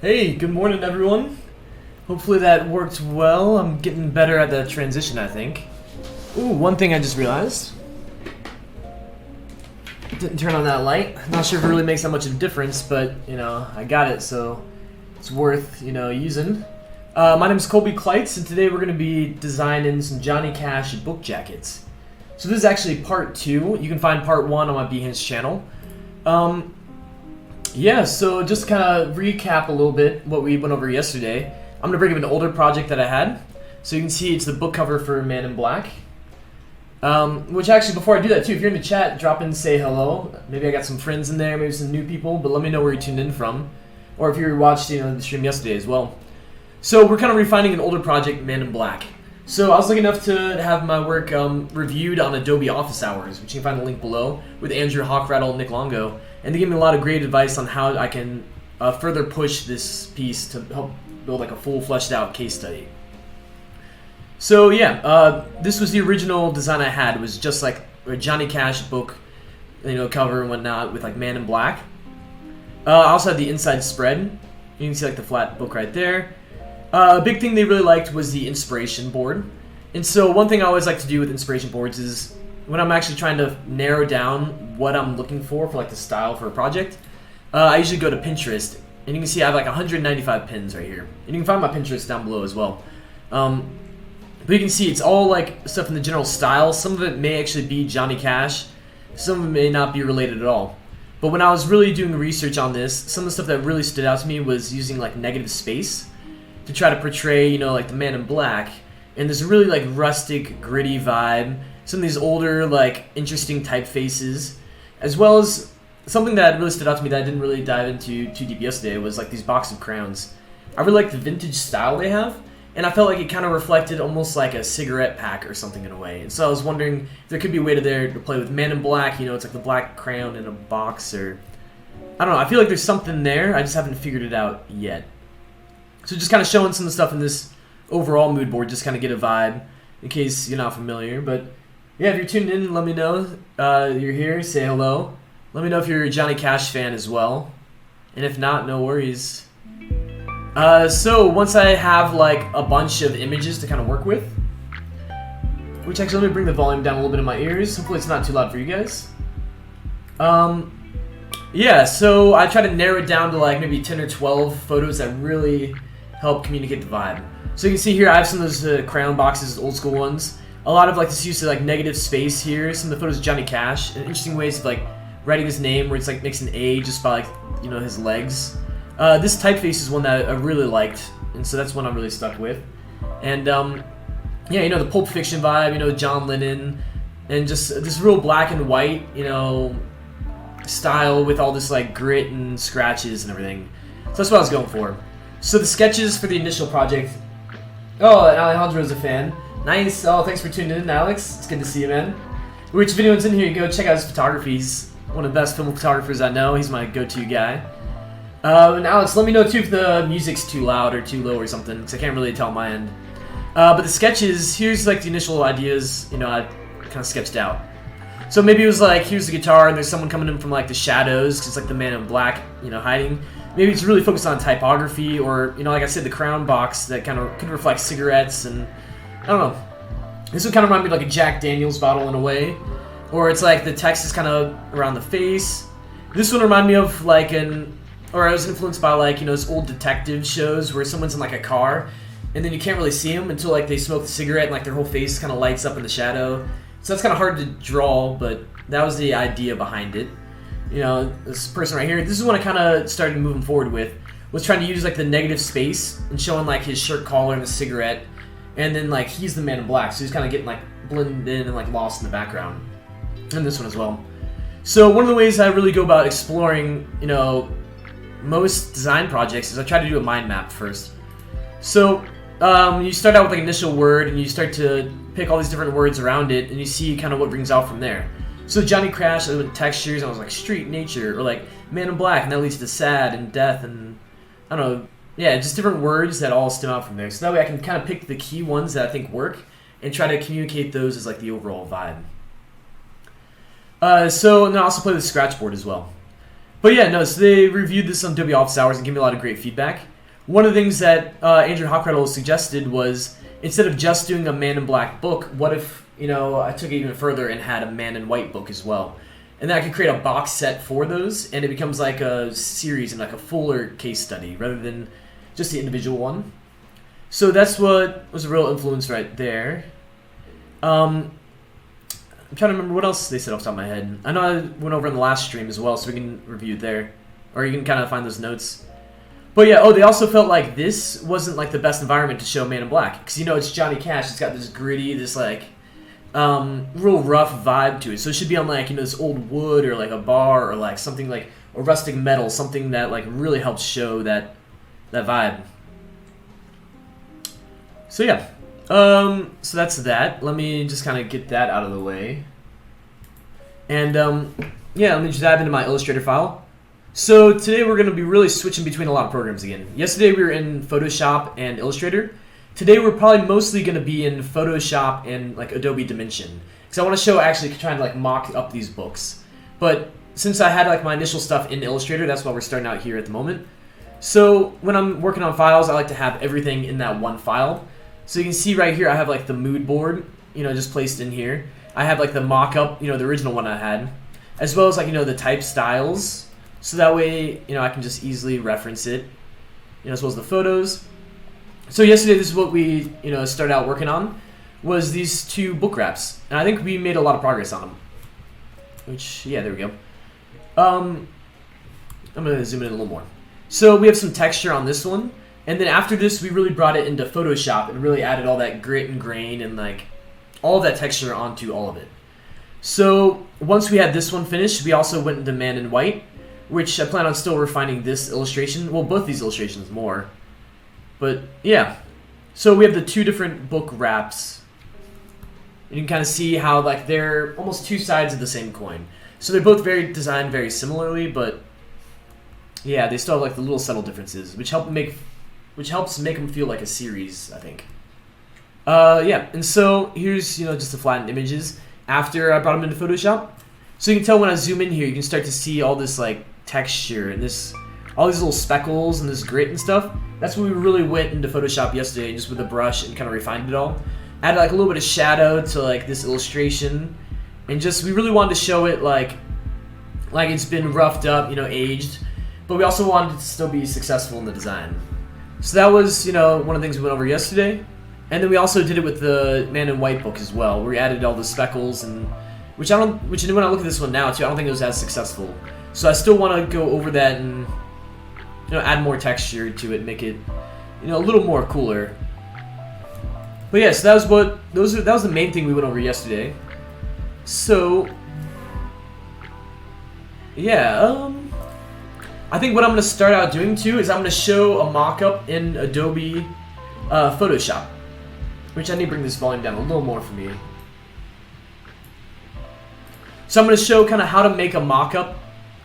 Hey, good morning, everyone. Hopefully that worked well. I'm getting better at the transition, I think. Ooh, one thing I just realized. Didn't turn on that light. Not sure if it really makes that much of a difference, but, I got it, so it's worth, using. My name is Colby Kleitz, and today we're going to be designing some Johnny Cash book jackets. So this is actually part 2. You can find part 1 on my Behance channel. Yeah, so just kind of recap a little bit what we went over yesterday. I'm going to bring up an older project that I had. So you can see it's the book cover for Man in Black. Which actually, before I do that too, if you're in the chat, drop in and say hello. Maybe I got some friends in there, maybe some new people, but let me know where you tuned in from. Or if you watched the stream yesterday as well. So we're kind of refining an older project, Man in Black. So I was lucky enough to have my work reviewed on Adobe Office Hours, which you can find the link below, with Andrew Hochradel and Nick Longo. And they gave me a lot of great advice on how I can further push this piece to help build like a full fleshed out case study. So yeah, this was the original design I had. It was just like a Johnny Cash book, cover and whatnot with like Man in Black. I also had the inside spread. You can see like the flat book right there. A big thing they really liked was the inspiration board. And so one thing I always like to do with inspiration boards is when I'm actually trying to narrow down what I'm looking for like the style for a project, I usually go to Pinterest. And you can see I have like 195 pins right here. And you can find my Pinterest down below as well. But you can see it's all like stuff in the general style. Some of it may actually be Johnny Cash. Some of it may not be related at all. But when I was really doing research on this, some of the stuff that really stood out to me was using like negative space to try to portray, like the Man in Black. And there's a really like rustic, gritty vibe. Some of these older, like interesting typefaces, as well as something that really stood out to me that I didn't really dive into too deep yesterday was like these box of crowns. I really like the vintage style they have, and I felt like it kind of reflected almost like a cigarette pack or something in a way. And so I was wondering if there could be a way to play with Man in Black. It's like the black crown in a box, or I don't know. I feel like there's something there. I just haven't figured it out yet. So just kind of showing some of the stuff in this overall mood board, just kind of get a vibe in case you're not familiar. But yeah, if you're tuned in, let me know you're here. Say hello. Let me know if you're a Johnny Cash fan as well. And if not, no worries. So once I have like a bunch of images to kind of work with, which actually let me bring the volume down a little bit in my ears. Hopefully it's not too loud for you guys. Yeah, so I try to narrow it down to like maybe 10 or 12 photos that really help communicate the vibe. So you can see here I have some of those crown boxes, old school ones. A lot of like this use of like negative space here. Some of the photos of Johnny Cash, and interesting ways of like writing his name where it's like makes an A just by like his legs. This typeface is one that I really liked, and so that's one I'm really stuck with. And yeah, the Pulp Fiction vibe, John Lennon, and just this real black and white, style with all this like grit and scratches and everything. So that's what I was going for. So the sketches for the initial project. Oh, Alejandro's a fan. Nice. Oh, thanks for tuning in, Alex. It's good to see you, man. Which if anyone's in here, go check out his photography. He's one of the best film photographers I know. He's my go-to guy. And Alex, let me know too if the music's too loud or too low or something, because I can't really tell on my end. But the sketches, here's like the initial ideas, I kind of sketched out. So maybe it was like, here's the guitar and there's someone coming in from like the shadows, because it's like the Man in Black, hiding. Maybe it's really focused on typography, or, like I said, the crown box that kind of could reflect cigarettes, and I don't know. This would kind of remind me of like a Jack Daniels bottle in a way. Or it's like the text is kind of around the face. This one reminded me of like or I was influenced by like, those old detective shows where someone's in like a car and then you can't really see them until like they smoke the cigarette and like their whole face kind of lights up in the shadow. So that's kind of hard to draw, but that was the idea behind it. This person right here, this is what I kind of started moving forward with, was trying to use like the negative space and showing like his shirt collar and the cigarette, and then like he's the Man in Black, so he's kind of getting like blended in and like lost in the background. And this one as well. So one of the ways I really go about exploring, most design projects is I try to do a mind map first. So you start out with like initial word and you start to pick all these different words around it and you see kind of what brings out from there. So Johnny Cash with textures, I was like street, nature, or like Man in Black, and that leads to sad and death, and I don't know, yeah, just different words that all stem out from there. So that way I can kind of pick the key ones that I think work and try to communicate those as like the overall vibe. So and then I also play the scratch board as well. But yeah, no, so they reviewed this on Adobe Office Hours and gave me a lot of great feedback. one of the things that Andrew Hochradel suggested was, instead of just doing a Man in Black book, what if, I took it even further and had a Man in White book as well? And then I could create a box set for those, and it becomes like a series and like a fuller case study rather than just the individual one. So that's what was a real influence right there. I'm trying to remember what else they said off the top of my head. I know I went over in the last stream as well, so we can review there. Or you can kind of find those notes. But yeah, they also felt like this wasn't like the best environment to show Man in Black. Because, it's Johnny Cash. It's got this gritty, this like, real rough vibe to it. So it should be on like, this old wood or like a bar or like something like a rustic metal. Something that like really helps show that vibe. So yeah. So that's that. Let me just kind of get that out of the way. And, yeah, let me just dive into my Illustrator file. So today we're going to be really switching between a lot of programs again. Yesterday we were in Photoshop and Illustrator. Today we're probably mostly going to be in Photoshop and like Adobe Dimension. Because I want to show actually trying to like mock up these books. But since I had like my initial stuff in Illustrator, that's why we're starting out here at the moment. So when I'm working on files, I like to have everything in that one file. So you can see right here, I have like the mood board, just placed in here. I have like the mock-up, the original one I had, as well as like, the type styles. So that way, I can just easily reference it, as well as the photos. So yesterday, this is what we, started out working on, was these two book wraps. And I think we made a lot of progress on them. Which, yeah, there we go. I'm going to zoom in a little more. So we have some texture on this one. And then after this, we really brought it into Photoshop and really added all that grit and grain and like all of that texture onto all of it. So once we had this one finished, we also went into Man in White, which I plan on still refining this illustration. Well, both these illustrations more. But yeah. So we have the two different book wraps. You can kind of see how like they're almost two sides of the same coin. So they're both designed very similarly, but yeah, they still have like the little subtle differences, which helps make them feel like a series, I think. Yeah, and so here's, just the flattened images after I brought them into Photoshop. So you can tell when I zoom in here, you can start to see all this like texture and all these little speckles and this grit and stuff. That's when we really went into Photoshop yesterday, just with a brush and kind of refined it all. Added like a little bit of shadow to like this illustration, and we really wanted to show it like it's been roughed up, aged, but we also wanted it to still be successful in the design. So that was, one of the things we went over yesterday. And then we also did it with the Man in White book as well, where we added all the speckles, and which when I look at this one now too, I don't think it was as successful. So I still want to go over that and add more texture to it, make it a little more cooler. But yeah, so that was the main thing we went over yesterday. So yeah, I think what I'm going to start out doing too is I'm going to show a mock-up in Adobe Photoshop, which I need to bring this volume down a little more for me. So I'm going to show kind of how to make a mock-up,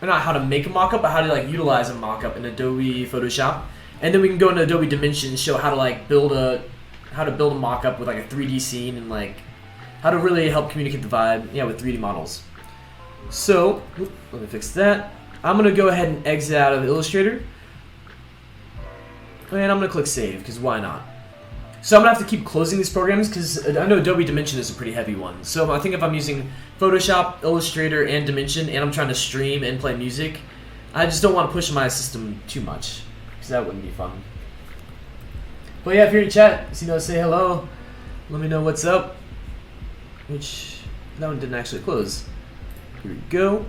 or not how to make a mock-up, but how to like utilize a mock-up in Adobe Photoshop, and then we can go into Adobe Dimension and show how to like build a mock-up with like a 3D scene and like how to really help communicate the vibe, with 3D models. So let me fix that. I'm going to go ahead and exit out of Illustrator. And I'm going to click Save, because why not? So I'm going to have to keep closing these programs, because I know Adobe Dimension is a pretty heavy one. So I think if I'm using Photoshop, Illustrator, and Dimension, and I'm trying to stream and play music, I just don't want to push my system too much, because that wouldn't be fun. But yeah, if you're in chat, say hello. Let me know what's up. Which, that one didn't actually close. Here we go.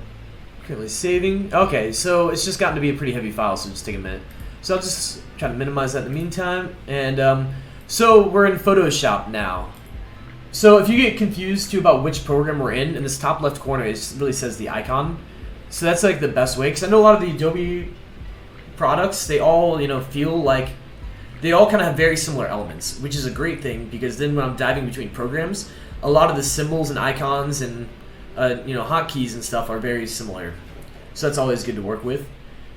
Currently saving. Okay, so it's just gotten to be a pretty heavy file, so just take a minute. So I'll just try to minimize that in the meantime. And so we're in Photoshop now. So if you get confused too about which program we're in this top left corner, it really says the icon. So that's like the best way, because I know a lot of the Adobe products, they all feel like they all kind of have very similar elements, which is a great thing, because then when I'm diving between programs, a lot of the symbols and icons and hotkeys and stuff are very similar. So that's always good to work with.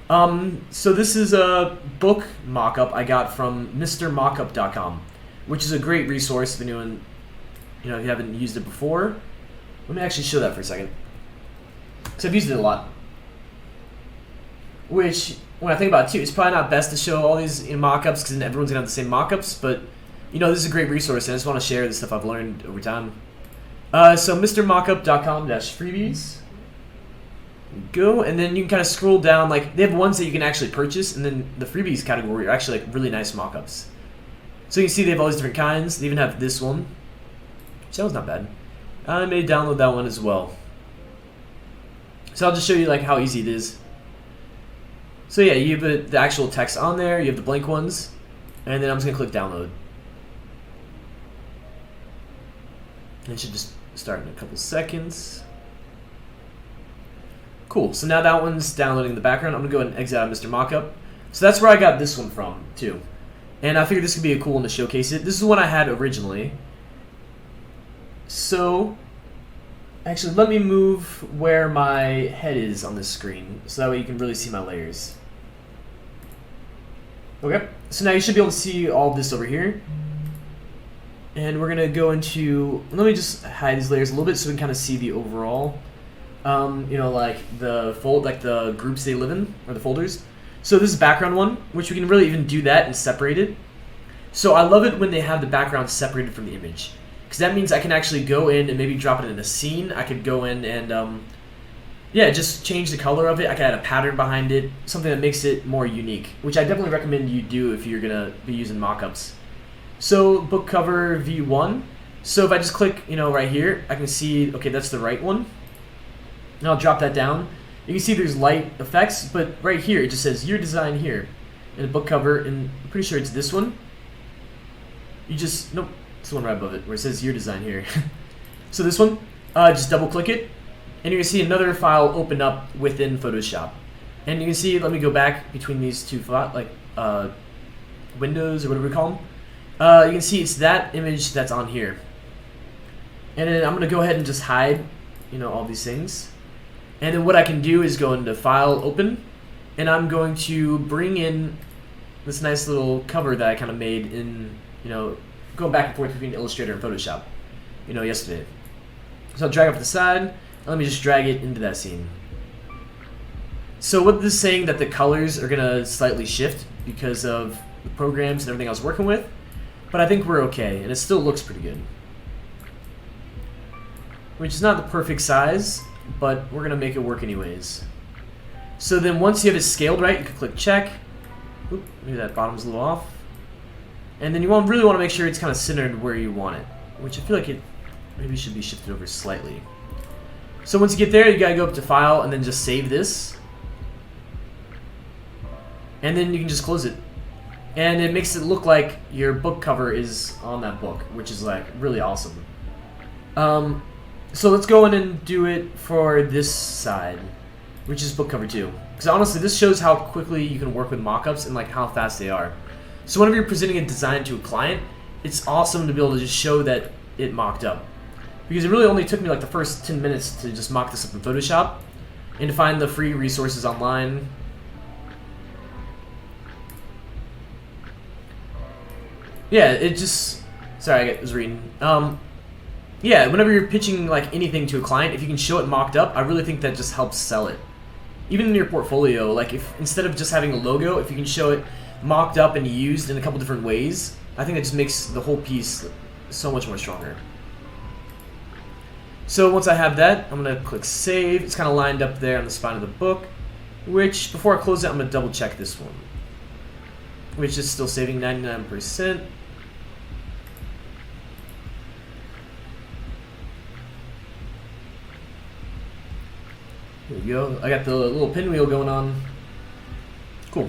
So this is a book mockup I got from MrMockup.com, which is a great resource if anyone, if you haven't used it before. Let me actually show that for a second, because I've used it a lot. Which, when I think about it too, it's probably not best to show all these mock-ups because then everyone's gonna have the same mock-ups, but this is a great resource and I just want to share the stuff I've learned over time. So mrmockup.com/freebies. Go, and then you can kind of scroll down. Like, they have ones that you can actually purchase, and then the freebies category are actually like really nice mock-ups. So you can see they have all these different kinds. They even have this one, which that was not bad. I may download that one as well. So I'll just show you like how easy it is. So yeah, you have the actual text on there, you have the blank ones, and then I'm just gonna click download. And it should just start in a couple seconds. Cool, so now that one's downloading the background. I'm gonna go ahead and exit out of Mr. Mockup. So that's where I got this one from too. And I figured this could be a cool one to showcase it. This is one I had originally. So actually, let me move where my head is on this screen, so that way you can really see my layers. Okay, so now you should be able to see all of this over here. And we're gonna go into, let me just hide these layers a little bit so we can kind of see the overall, like the groups they live in, or the folders. So this is background one, which we can really even do that and separate it. So I love it when they have the background separated from the image, because that means I can actually go in and maybe drop it in a scene. I could go in and, just change the color of it. I could add a pattern behind it, something that makes it more unique, which I definitely recommend you do if you're going to be using mockups. So book cover V1. So if I just click, right here, I can see, okay, that's the right one. And I'll drop that down. You can see there's light effects, but right here it just says your design here. And the book cover, and I'm pretty sure it's this one. Nope, it's the one right above it where it says your design here. So this one, just double click it, and you're gonna see another file open up within Photoshop. And you can see, let me go back between these two windows or whatever we call them. You can see it's that image that's on here. And then I'm gonna go ahead and just hide, all these things. And then what I can do is go into File, Open, and I'm going to bring in this nice little cover that I kind of made in, going back and forth between Illustrator and Photoshop, yesterday. So I'll drag it off the side, and let me just drag it into that scene. So what this is saying that the colors are gonna slightly shift because of the programs and everything I was working with, but I think we're okay, and it still looks pretty good. Which is not the perfect size, but we're gonna make it work anyways. So then once you have it scaled right, you can click check. Oop, maybe that bottom's a little off. And then you really want to make sure it's kind of centered where you want it, which I feel like it maybe should be shifted over slightly. So once you get there, you gotta go up to File and then just save this. And then you can just close it. And it makes it look like your book cover is on that book, which is like really awesome. So let's go in and do it for this side, which is book cover 2. Because honestly, this shows how quickly you can work with mockups and like how fast they are. So whenever you're presenting a design to a client, it's awesome to be able to just show that it mocked up. Because it really only took me like the first 10 minutes to just mock this up in Photoshop and to find the free resources online. Yeah, it just, sorry, I was reading. Yeah, whenever you're pitching like anything to a client, if you can show it mocked up, I really think that just helps sell it. Even in your portfolio, like if instead of just having a logo, if you can show it mocked up and used in a couple different ways, I think that just makes the whole piece so much more stronger. So once I have that, I'm gonna click save. It's kind of lined up there on the spine of the book, which before I close it, I'm gonna double check this one, which is still saving 99%. There we go. I got the little pinwheel going on. Cool.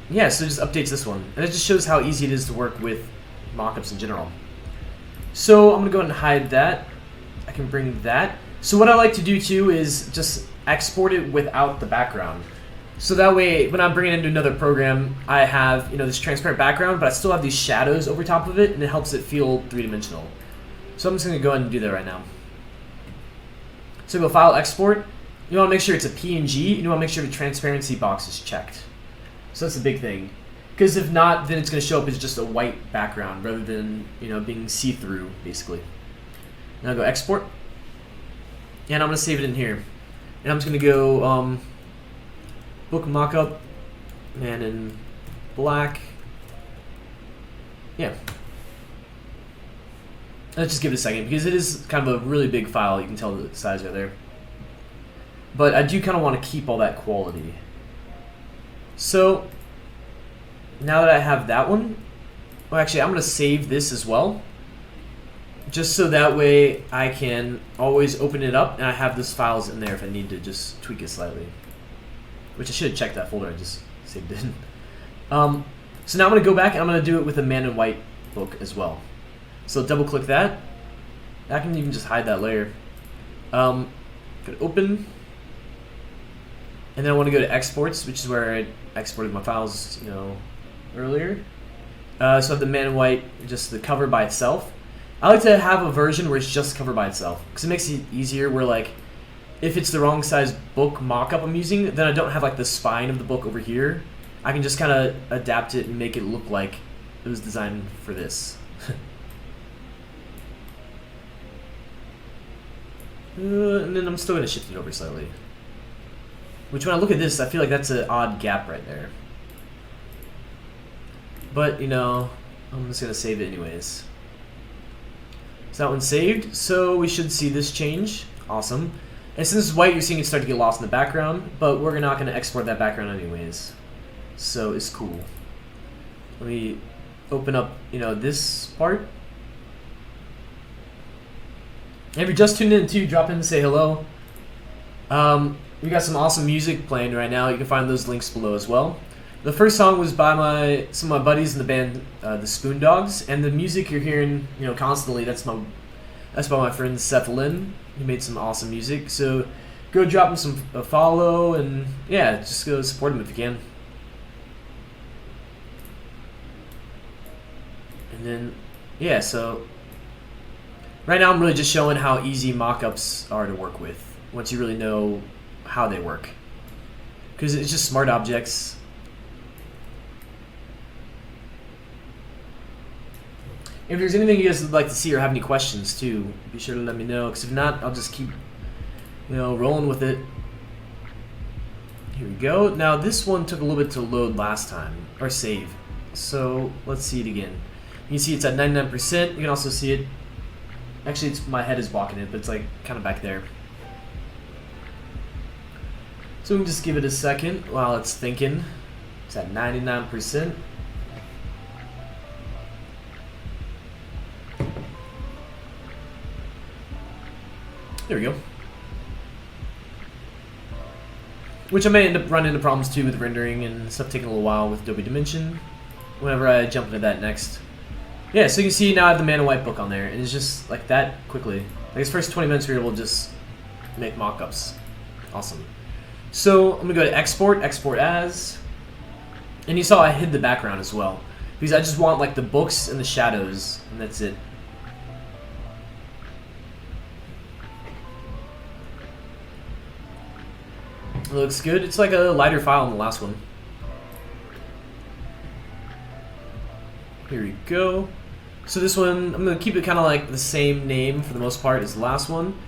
Yeah, so it just updates this one. And it just shows how easy it is to work with mockups in general. So I'm going to go ahead and hide that. I can bring that. So what I like to do too is just export it without the background. So that way, when I'm bringing it into another program, I have this transparent background, but I still have these shadows over top of it, and it helps it feel three-dimensional. So I'm just going to go ahead and do that right now. So go File, Export. You want to make sure it's a PNG, and you want to make sure the transparency box is checked. So that's a big thing. Because if not, then it's going to show up as just a white background rather than being see-through, basically. Now go Export. And I'm going to save it in here. And I'm just going to go book mockup, man in black. Yeah. Let's just give it a second because it is kind of a really big file. You can tell the size right there. But I do kind of want to keep all that quality. So now that I have that one, well, actually, I'm going to save this as well. Just so that way I can always open it up and I have those files in there if I need to just tweak it slightly. Which I should have checked that folder, I just saved it. So now I'm going to go back and I'm going to do it with a man in white book as well. So double click that. I can even just hide that layer. Go to open. And then I want to go to exports, which is where I exported my files, earlier. So I have the man in white, just the cover by itself. I like to have a version where it's just cover by itself because it makes it easier where like if it's the wrong size book mockup I'm using, then I don't have like the spine of the book over here. I can just kind of adapt it and make it look like it was designed for this. And then I'm still going to shift it over slightly. Which when I look at this, I feel like that's an odd gap right there. But, I'm just going to save it anyways. So that one's saved, so we should see this change. Awesome. And since it's white, you're seeing it start to get lost in the background, but we're not going to export that background anyways. So it's cool. Let me open up, this part. And if you're just tuned in too, drop in and say hello. We got some awesome music playing right now. You can find those links below as well. The first song was by some of my buddies in the band, the Spoon Dogs, and the music you're hearing, constantly. That's by my friend Seth Lynn. He made some awesome music. So go drop him a follow, and yeah, just go support him if you can. And then yeah, so right now I'm really just showing how easy mockups are to work with once you really know how they work, because it's just smart objects. If there's anything you guys would like to see or have any questions too, be sure to let me know, because if not, I'll just keep rolling with it. Here we go. Now this one took a little bit to load last time, or save, so let's see it again. You can see it's at 99%. You can also see it, actually my head is blocking it, but it's like kind of back there. So we can just give it a second while it's thinking. It's at 99%. There we go. Which I may end up running into problems too with rendering and stuff taking a little while with Adobe Dimension whenever I jump into that next. Yeah, so you can see now I have the man in white book on there, and it's just like that quickly. Like its first 20 minutes we were able to just make mockups. Awesome. So I'm gonna go to export as, and you saw I hid the background as well because I just want like the books and the shadows, and that's it. It looks good. It's like a lighter file in the last one. Here we go. So this one, I'm going to keep it kind of like the same name for the most part as the last one,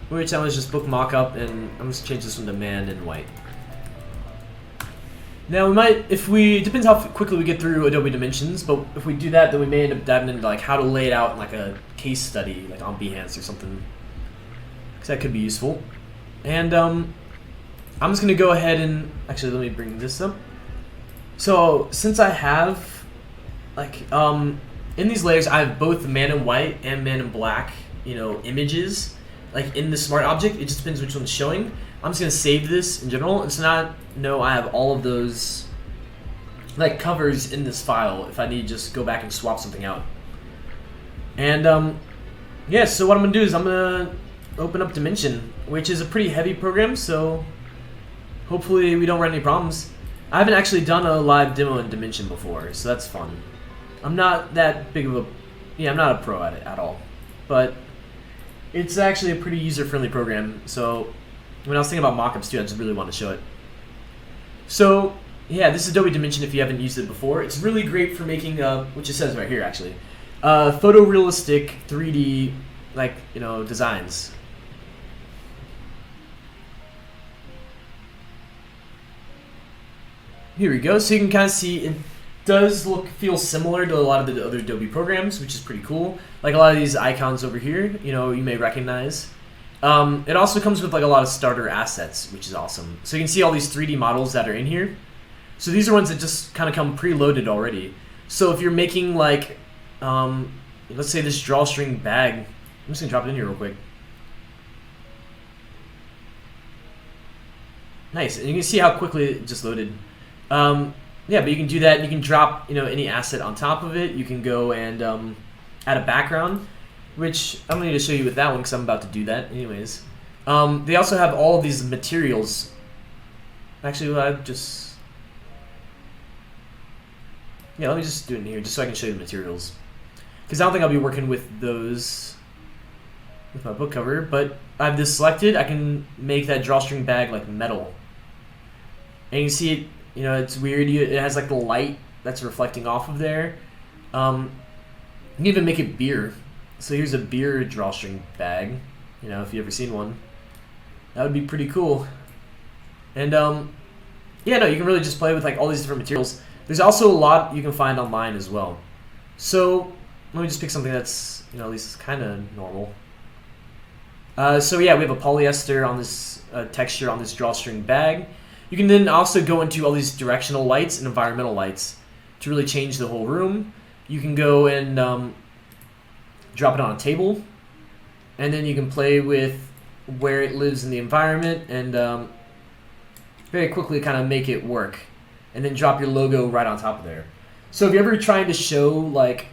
which I was just book mockup, and I'm just change this one to man in white. Now we might, depends how quickly we get through Adobe Dimensions, but if we do that, then we may end up diving into like how to lay it out in like a case study, like on Behance or something, because that could be useful. And I'm just going to go ahead and, actually let me bring this up. So since I have, like, in these layers I have both man in white and man in black, images, like in the smart object. It just depends which one's showing. I'm just going to save this in general, and so now I have all of those, like, covers in this file if I need to just go back and swap something out. And, yeah, so what I'm going to do is I'm going to open up Dimension, which is a pretty heavy program, so hopefully we don't run any problems. I haven't actually done a live demo in Dimension before, so that's fun. I'm not that big of I'm not a pro at it at all. But it's actually a pretty user-friendly program, so when I was thinking about mockups too, I just really want to show it. So, yeah, this is Adobe Dimension if you haven't used it before. It's really great for making, which it says right here actually, photorealistic 3D, like, designs. Here we go. So you can kind of see it does feel similar to a lot of the other Adobe programs, which is pretty cool. Like a lot of these icons over here, you may recognize. It also comes with like a lot of starter assets, which is awesome. So you can see all these 3D models that are in here. So these are ones that just kind of come preloaded already. So if you're making like, let's say this drawstring bag, I'm just gonna drop it in here real quick. Nice, and you can see how quickly it just loaded. Yeah, but you can do that, and you can drop any asset on top of it. You can go and add a background, which I'm going to show you with that one because I'm about to do that anyways. They also have all of these materials. Actually, let me just do it in here just so I can show you the materials. Because I don't think I'll be working with those with my book cover, but I have this selected. I can make that drawstring bag like metal. And you can see it, it's weird. It has like the light that's reflecting off of there. You can even make it beer. So here's a beer drawstring bag. If you've ever seen one, that would be pretty cool. And you can really just play with like all these different materials. There's also a lot you can find online as well. So let me just pick something that's at least kind of normal. So yeah, we have a polyester on this texture on this drawstring bag. You can then also go into all these directional lights and environmental lights to really change the whole room. You can go and drop it on a table, and then you can play with where it lives in the environment and very quickly kind of make it work, and then drop your logo right on top of there. So if you're ever trying to show like,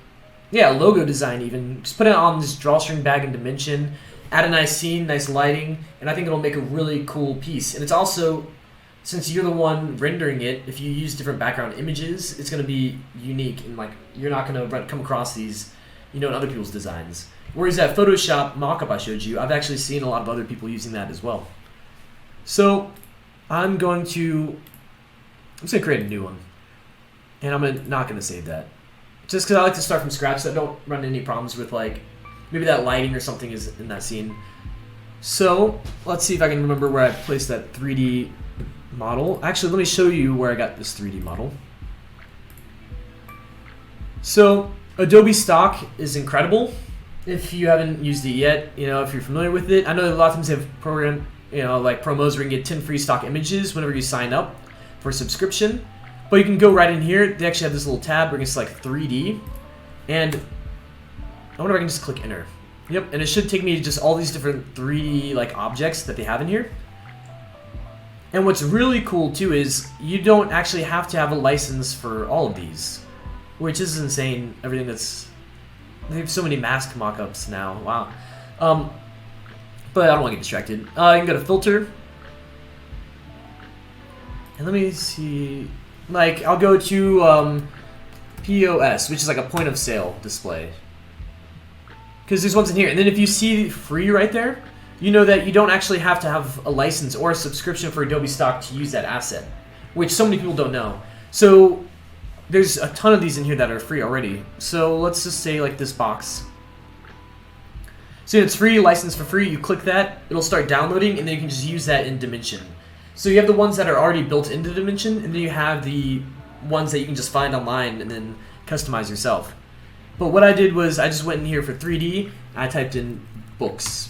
logo design even, just put it on this drawstring bag in Dimension, add a nice scene, nice lighting, and I think it'll make a really cool piece. And it's also, since you're the one rendering it, if you use different background images, it's going to be unique, and like you're not going to come across these, in other people's designs. Whereas that Photoshop mockup I showed you, I've actually seen a lot of other people using that as well. So I'm just going to create a new one, and I'm not going to save that, just because I like to start from scratch, so I don't run into any problems with like maybe that lighting or something is in that scene. So let's see if I can remember where I placed that 3D model. Actually, let me show you where I got this 3D model. So Adobe Stock is incredible. If you haven't used it yet, if you're familiar with it, I know that a lot of times they have like promos where you can get 10 free stock images whenever you sign up for a subscription. But you can go right in here. They actually have this little tab where you can select 3D, and I wonder if I can just click enter. Yep, and it should take me to just all these different 3D like objects that they have in here. And what's really cool too is you don't actually have to have a license for all of these, which is insane. Everything they have so many mask mockups now. Wow. But I don't want to get distracted. You can go to filter, and let me see. Like I'll go to POS, which is like a point of sale display, because there's ones in here. And then if you see free right there, you know that you don't actually have to have a license or a subscription for Adobe Stock to use that asset, which so many people don't know. So there's a ton of these in here that are free already. So let's just say like this box. So it's free, license for free. You click that, it'll start downloading, and then you can just use that in Dimension. So you have the ones that are already built into Dimension, and then you have the ones that you can just find online and then customize yourself. But what I did was I just went in here for 3D, and I typed in books.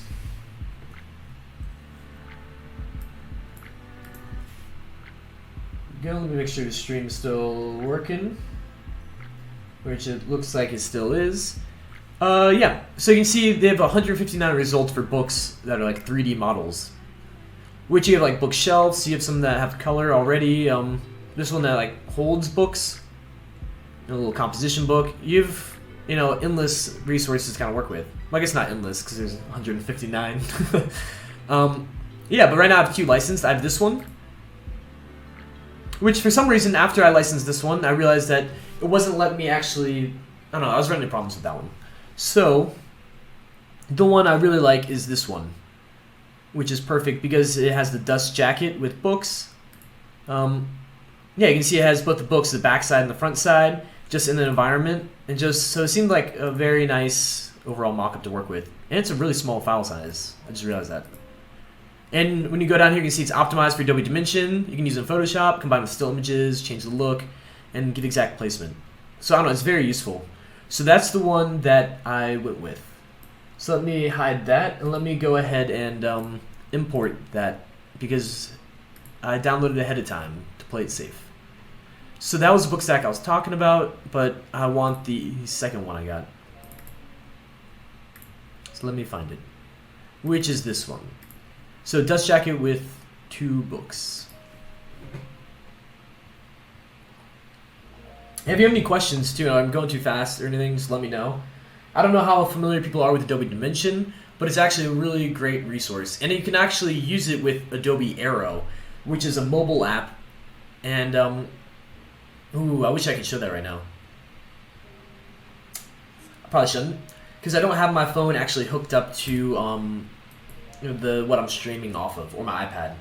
Go. Let me make sure the stream is still working, which it looks like it still is. Yeah, so you can see they have 159 results for books that are like 3D models, which you have like bookshelves. So you have some that have color already. This one that like holds books, a little composition book. You have endless resources to kind of work with. Well, I guess not endless because there's 159. Yeah, but right now I have 2 licensed. I have this one, which for some reason, after I licensed this one, I realized that it wasn't letting me actually, I don't know, I was running into problems with that one. So, the one I really like is this one, which is perfect because it has the dust jacket with books. Yeah, you can see it has both the books, the back side and the front side, just in the environment. And so it seemed like a very nice overall mock-up to work with. And it's a really small file size. I just realized that. And when you go down here, you can see it's optimized for Adobe Dimension. You can use it in Photoshop, combine with still images, change the look, and get exact placement. So I don't know, it's very useful. So that's the one that I went with. So let me hide that, and let me go ahead and import that because I downloaded it ahead of time to play it safe. So that was the book stack I was talking about, but I want the second one I got. So let me find it, which is this one. So dust jacket with 2 books. If you have any questions too, I'm going too fast or anything, just let me know. I don't know how familiar people are with Adobe Dimension, but it's actually a really great resource. And you can actually use it with Adobe Arrow, which is a mobile app. And, ooh, I wish I could show that right now. I probably shouldn't, because I don't have my phone actually hooked up to what I'm streaming off of, or my iPad.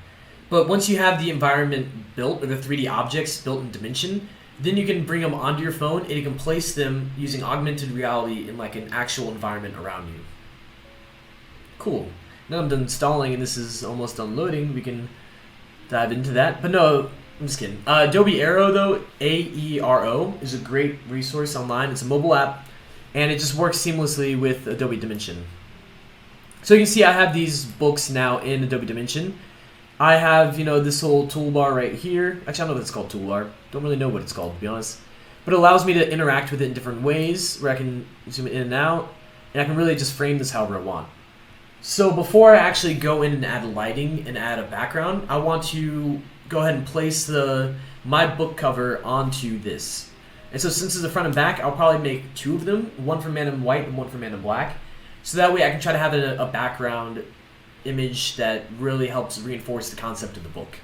But once you have the environment built, or the 3D objects built in Dimension, then you can bring them onto your phone and you can place them using augmented reality in like an actual environment around you. Cool. Now I'm done installing and this is almost done loading. We can dive into that. But no, I'm just kidding. Adobe Arrow though, A-E-R-O, is a great resource online. It's a mobile app and it just works seamlessly with Adobe Dimension. So you can see I have these books now in Adobe Dimension. I have, this little toolbar right here. Actually, I don't know if it's called toolbar. Don't really know what it's called, to be honest. But it allows me to interact with it in different ways, where I can zoom in and out, and I can really just frame this however I want. So before I actually go in and add lighting and add a background, I want to go ahead and place my book cover onto this. And so since it's the front and back, I'll probably make 2 of them, one for Man in White and one for Man in Black. So that way I can try to have a background image that really helps reinforce the concept of the book.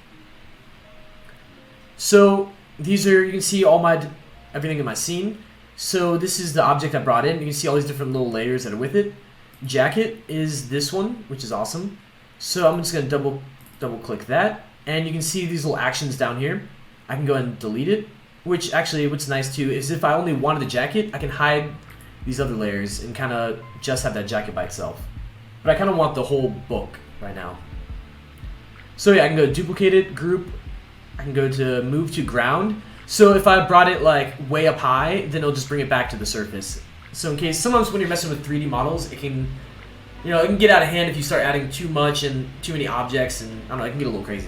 So these are, you can see everything in my scene. So this is the object I brought in. You can see all these different little layers that are with it. Jacket is this one, which is awesome. So I'm just going to double click that, and you can see these little actions down here. I can go ahead and delete it, which actually what's nice too is if I only wanted the jacket, I can hide these other layers and kind of just have that jacket by itself. But I kind of want the whole book right now. So yeah, I can go to duplicate it, group, I can go to move to ground. So if I brought it like way up high, then it'll just bring it back to the surface. So in case, sometimes when you're messing with 3D models, it can get out of hand if you start adding too much and too many objects, and I don't know, it can get a little crazy.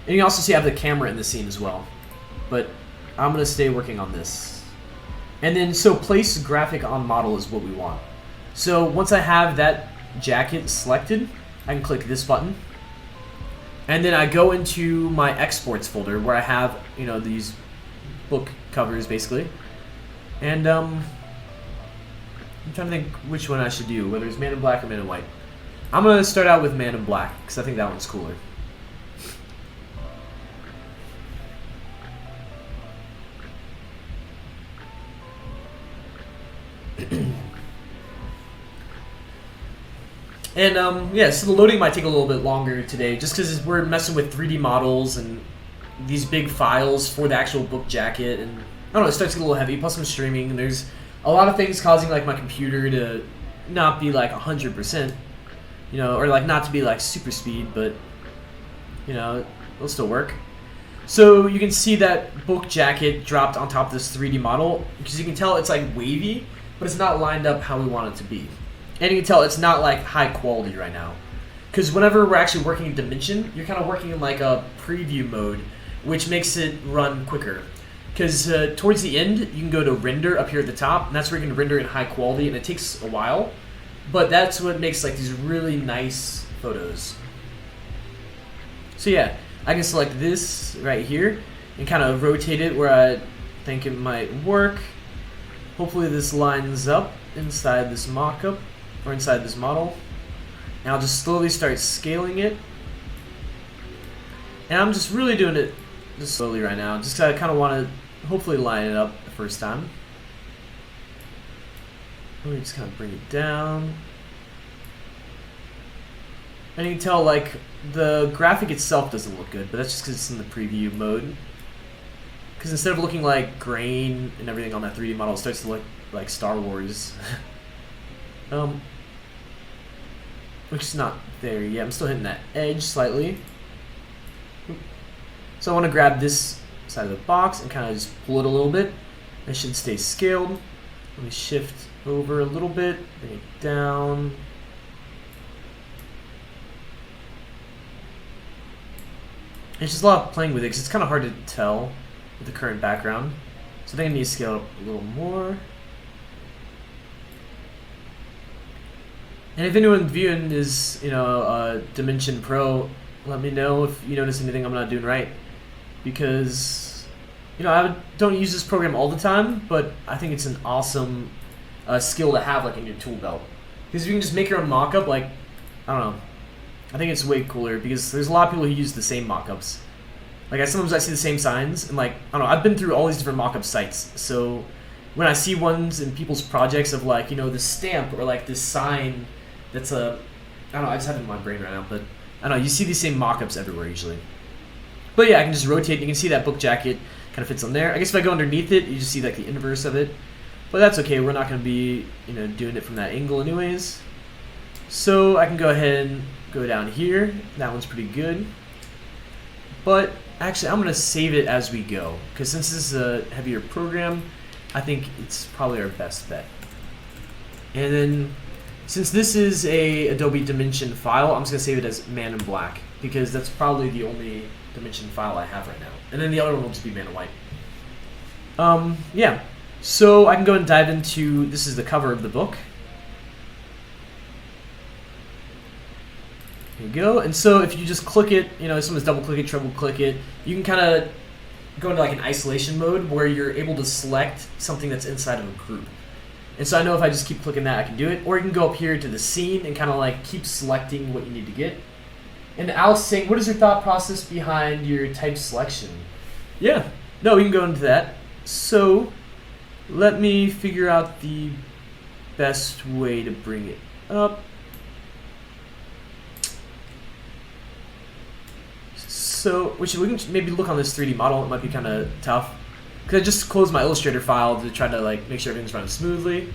And you can also see I have the camera in the scene as well. But I'm going to stay working on this. And then, so place graphic on model is what we want. So once I have that jacket selected, I can click this button. And then I go into my exports folder where I have, these book covers basically. And I'm trying to think which one I should do, whether it's Man in Black or Man in White. I'm going to start out with Man in Black because I think that one's cooler. And yeah, so the loading might take a little bit longer today just because we're messing with 3D models and these big files for the actual book jacket, and I don't know, it starts to get a little heavy, plus I'm streaming and there's a lot of things causing like my computer to not be like 100%, or like not to be like super speed, but it'll still work. So you can see that book jacket dropped on top of this 3D model because you can tell it's like wavy, but it's not lined up how we want it to be. And you can tell it's not like high quality right now. Because whenever we're actually working in Dimension, you're kind of working in like a preview mode, which makes it run quicker. Because towards the end, you can go to render up here at the top, and that's where you can render in high quality, and it takes a while. But that's what makes like these really nice photos. So yeah, I can select this right here and kind of rotate it where I think it might work. Hopefully this lines up inside this mock-up. Or inside this model, and I'll just slowly start scaling it. And I'm just really doing it just slowly right now, just because I kind of want to hopefully line it up the first time. Let me just kind of bring it down. And you can tell like the graphic itself doesn't look good, but that's just because it's in the preview mode. Because instead of looking like grain and everything on that 3D model, it starts to look like Star Wars. which is not there yet. I'm still hitting that edge slightly. So I want to grab this side of the box and kind of just pull it a little bit. It should stay scaled. Let me shift over a little bit, bring it down. It's just a lot of playing with it because it's kind of hard to tell with the current background. So I think I need to scale it up a little more. And if anyone viewing is, Dimension Pro, let me know if you notice anything I'm not doing right. Because, I don't use this program all the time, but I think it's an awesome skill to have, like, in your tool belt. Because if you can just make your own mock-up, like, I don't know. I think it's way cooler because there's a lot of people who use the same mock-ups. Like, sometimes I see the same signs, and, like, I don't know, I've been through all these different mock-up sites, so when I see ones in people's projects of, like, this stamp or, like, this sign that's I don't know, I just have it in my brain right now, but I don't know, you see these same mock-ups everywhere usually. But yeah, I can just rotate, you can see that book jacket kind of fits on there. I guess if I go underneath it, you just see, like, the inverse of it. But that's okay, we're not going to be, doing it from that angle anyways. So I can go ahead and go down here. That one's pretty good. But actually, I'm going to save it as we go, because since this is a heavier program, I think it's probably our best bet. And then, since this is a Adobe Dimension file, I'm just going to save it as Man in Black, because that's probably the only Dimension file I have right now. And then the other one will just be Man in White. Yeah. So I can go and dive into, this is the cover of the book. There you go. And so if you just click it, someone's double click it, triple click it, you can kind of go into like an isolation mode where you're able to select something that's inside of a group. And so I know if I just keep clicking that, I can do it. Or you can go up here to the scene and kind of like keep selecting what you need to get. And Alex is saying, what is your thought process behind your type selection? Yeah, no, we can go into that. So let me figure out the best way to bring it up. So, we can maybe look on this 3D model. It might be kind of tough because I just closed my Illustrator file to try to like make sure everything's running smoothly.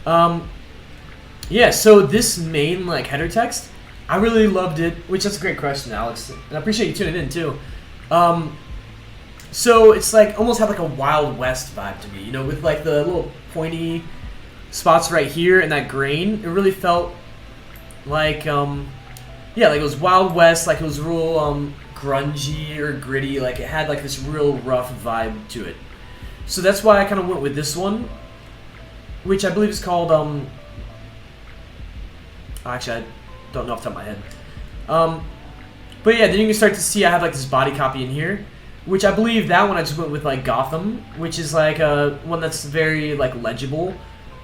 Yeah. So this main like header text, I really loved it. Which that's a great question, Alex, and I appreciate you tuning in too. So it's like almost had like a Wild West vibe to me, with like the little pointy spots right here and that grain. It really felt like yeah, like it was Wild West, like it was real grungy or gritty, like it had like this real rough vibe to it. So that's why I kind of went with this one, which I believe is called actually I don't know off the top of my head. But yeah, then you can start to see I have like this body copy in here, which I believe that one I just went with like Gotham, which is like one that's very like legible,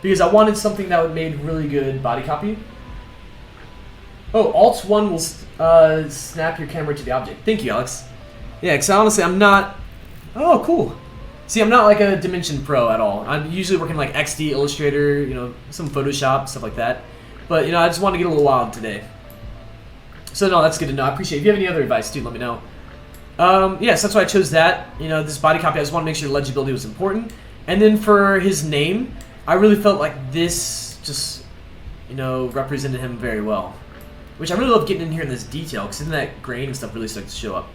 because I wanted something that would made really good body copy. Oh, Alt-1 will snap your camera to the object. Thank you, Alex. Yeah, because honestly, I'm not... Oh, cool. See, I'm not like a Dimension Pro at all. I'm usually working like Xd, Illustrator, some Photoshop, stuff like that. But, I just want to get a little wild today. So, no, that's good to know. I appreciate it. If you have any other advice, dude, let me know. Yes, that's why I chose that. This body copy, I just want to make sure legibility was important. And then for his name, I really felt like this just, represented him very well. Which I really love getting in here in this detail, because then that grain and stuff really starts to show up.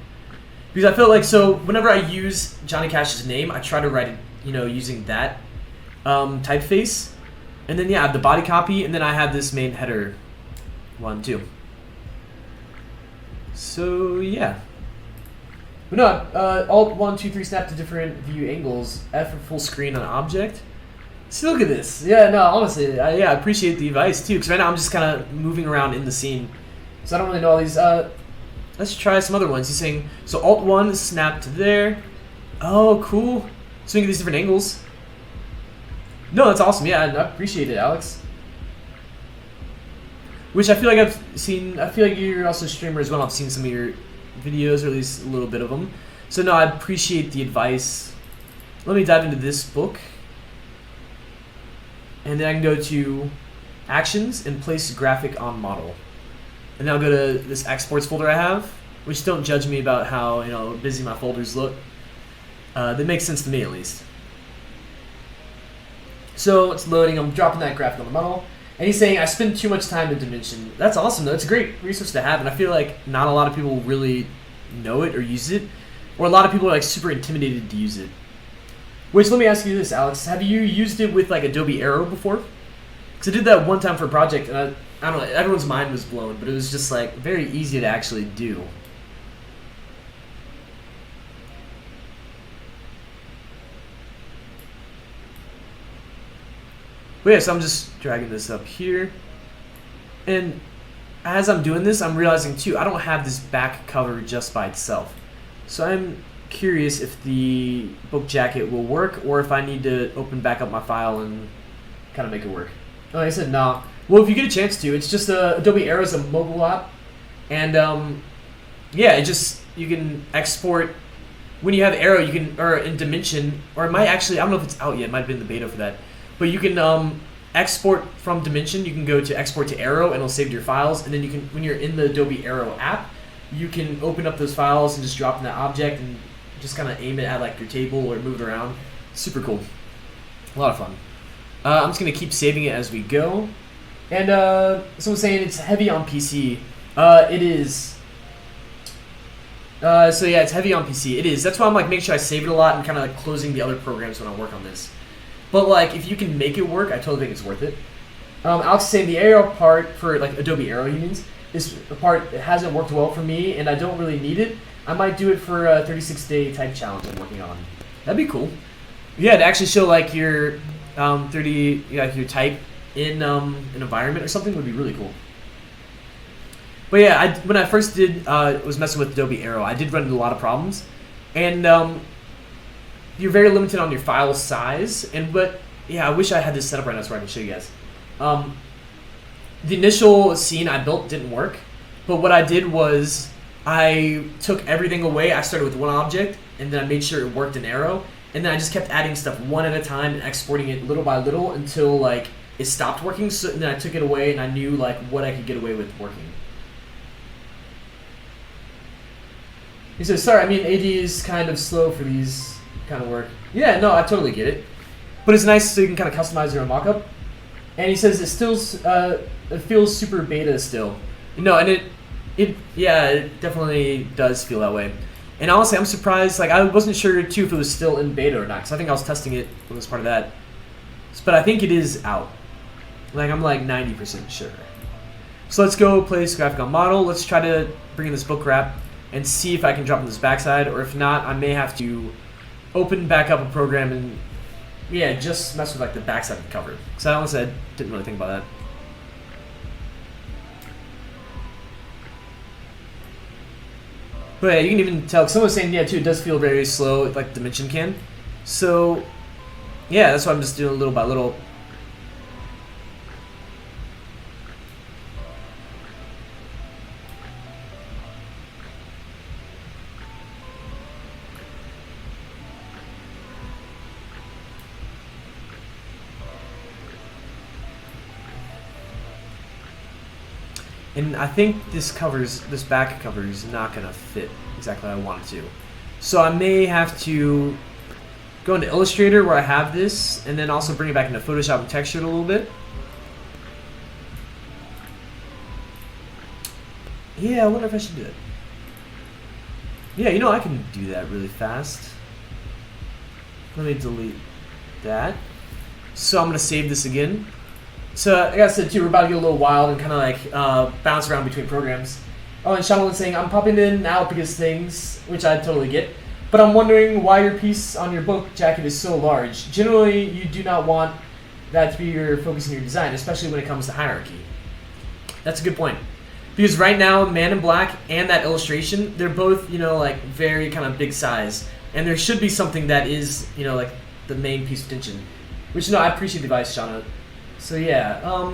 Because I feel like, so whenever I use Johnny Cash's name, I try to write it, using that typeface. And then, yeah, I have the body copy, and then I have this main header one, too. So, yeah. But no, Alt 1, 2, 3, snap to different view angles. F for full screen on object. See, look at this. Yeah, no, honestly, I appreciate the advice, too, because right now I'm just kind of moving around in the scene. So I don't really know all these. Let's try some other ones. He's saying, so Alt-1 is snap to there. Oh, cool. So we can get these different angles. No, that's awesome. Yeah, I appreciate it, Alex. Which I feel like I've seen. I feel like you're also a streamer as well. I've seen some of your videos, or at least a little bit of them. So no, I appreciate the advice. Let me dive into this book. And then I can go to Actions and place graphic on model. And then I'll go to this exports folder I have, which don't judge me about how busy my folders look. That makes sense to me at least. So it's loading. I'm dropping that graphic on the model, And he's saying, I spend too much time in Dimension. That's awesome, though. It's a great resource to have, and I feel like not a lot of people really know it or use it, or a lot of people are like super intimidated to use it. Which, let me ask you this, Alex. Have you used it with like Adobe Arrow before? Because I did that one time for a project, and I don't know, everyone's mind was blown, but it was just like very easy to actually do. But yeah, so I'm just dragging this up here. And as I'm doing this, I'm realizing too, I don't have this back cover just by itself. So I'm curious if the book jacket will work, or if I need to open back up my file and kind of make it work. Oh, I said nah. Well, if you get a chance to, it's just Adobe Arrow is a mobile app, and yeah, it just, you can export when you have Arrow. You can, or in Dimension, or it might actually, I don't know if it's out yet. It might have been the beta for that, but you can export from Dimension. You can go to export to Arrow, and it'll save to your files, and then you can, when you're in the Adobe Arrow app, you can open up those files and just drop in that object and just kind of aim it at like your table or move it around. Super cool. A lot of fun. I'm just going to keep saving it as we go. And someone's saying it's heavy on PC. It is. So yeah, it's heavy on PC. It is. That's why I'm like making sure I save it a lot and kind of like closing the other programs when I work on this. But like, if you can make it work, I totally think it's worth it. Alex is saying the Arrow part for like Adobe Arrow, he means, is a part that hasn't worked well for me, and I don't really need it. I might do it for a 36-day type challenge I'm working on. That'd be cool. Yeah, to actually show like your 30, like your type in an environment or something would be really cool. But yeah, when I first was messing with Adobe Arrow, I did run into a lot of problems, and you're very limited on your file size. But yeah, I wish I had this set up right now so I can show you guys. The initial scene I built didn't work, but what I did was I took everything away. I started with one object, and then I made sure it worked in Arrow, and then I just kept adding stuff one at a time and exporting it little by little until like it stopped working. So and then I took it away, and I knew like what I could get away with working. He says, sorry, I mean AD is kind of slow for these kind of work. Yeah, no, I totally get it. But it's nice so you can kind of customize your own mockup. And he says it still it feels super beta still. No, and it definitely does feel that way. And honestly, I'm surprised. Like, I wasn't sure too if it was still in beta or not, because I think I was testing it when it was part of that. But I think it is out. Like, I'm like 90% sure. So let's go place graphic on model. Let's try to bring in this book wrap and see if I can drop in this backside, or if not, I may have to open back up a program and yeah, just mess with like the backside of the cover. Because I honestly didn't really think about that. But yeah, you can even tell. Someone was saying, yeah, too, it does feel very slow, like Dimension can. So yeah, that's why I'm just doing little by little. And I think this back cover is not going to fit exactly how I want it to. So I may have to go into Illustrator where I have this, and then also bring it back into Photoshop and texture it a little bit. Yeah, I wonder if I should do it. Yeah, you know, I can do that really fast. Let me delete that. So I'm going to save this again. So, like I said, too, we're about to get a little wild and kind of like bounce around between programs. Oh, and Shamalin's saying, I'm popping in and out because things, which I totally get, but I'm wondering why your piece on your book jacket is so large. Generally, you do not want that to be your focus in your design, especially when it comes to hierarchy. That's a good point. Because right now, Man in Black and that illustration, they're both, you know, like very kind of big size. And there should be something that is, you know, like the main piece of tension. Which, no, I appreciate the advice, Shauna. So yeah,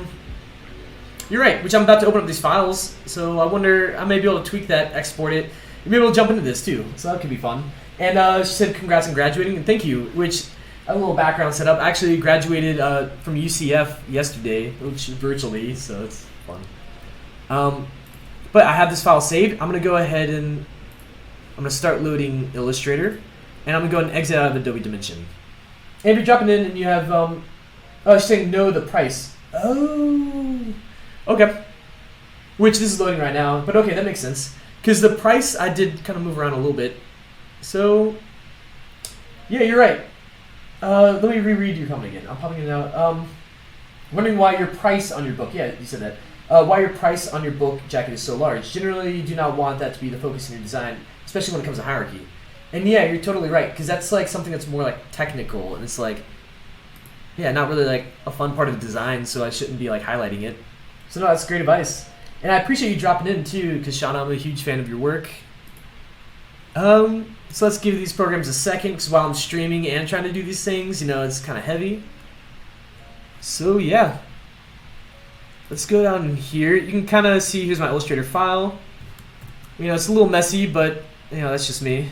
you're right, which I'm about to open up these files, so I wonder, I may be able to tweak that, export it, and be able to jump into this too, so that could be fun. And she said congrats on graduating, and thank you, which, a little background setup, I actually graduated from UCF yesterday, which virtually, so it's fun. But I have this file saved. I'm going to go ahead and I'm going to start loading Illustrator, and I'm going to go and exit out of Adobe Dimension. And if you're dropping in and you have... oh, she's saying no, the price. Oh, Okay. Which this is loading right now, but okay, that makes sense. Because the price, I did kind of move around a little bit. So, yeah, you're right. Let me reread your comment again. I'm popping it out. Wondering why your price on your book, yeah, you said that. Why your price on your book jacket is so large. Generally, you do not want that to be the focus in your design, especially when it comes to hierarchy. And yeah, you're totally right, because that's like something that's more like technical, and it's like, yeah, not really like a fun part of the design, so I shouldn't be like highlighting it. So no, that's great advice. And I appreciate you dropping in too, because Shauna, I'm a huge fan of your work. So let's give these programs a second, because while I'm streaming and trying to do these things, you know, it's kind of heavy. So yeah. Let's go down here. You can kind of see, here's my Illustrator file. You know, it's a little messy, but, you know, that's just me.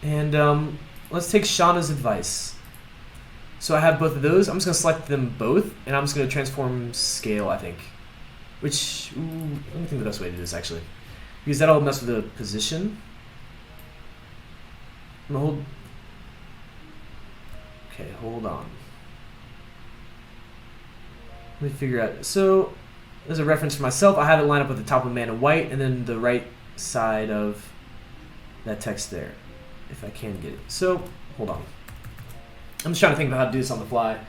And let's take Shauna's advice. So I have both of those. I'm just going to select them both, and I'm just going to transform scale, I think. Which, let me think the best way to do this, actually. Because that'll mess with the position. I'm going to hold... Okay, hold on. Let me figure out. So, as a reference for myself, I have it lined up with the top of man in white, and then the right side of that text there, if I can get it. So, hold on. I'm just trying to think about how to do this on the fly.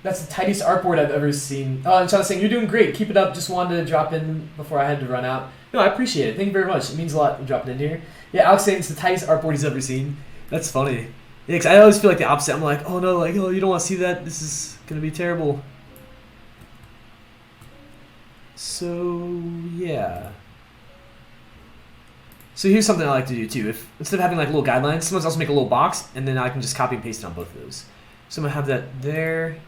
That's the tidiest artboard I've ever seen. Oh, and Shauna's saying, you're doing great. Keep it up. Just wanted to drop in before I had to run out. No, I appreciate it. Thank you very much. It means a lot dropping in here. Yeah, Alex saying it's the tidiest artboard he's ever seen. That's funny. Yeah, because I always feel like the opposite. I'm like, oh no, like, oh, you don't want to see that. This is going to be terrible. So, yeah. So here's something I like to do too. If instead of having like little guidelines, sometimes I'll just make a little box, and then I can just copy and paste it on both of those. So I'm going to have that there.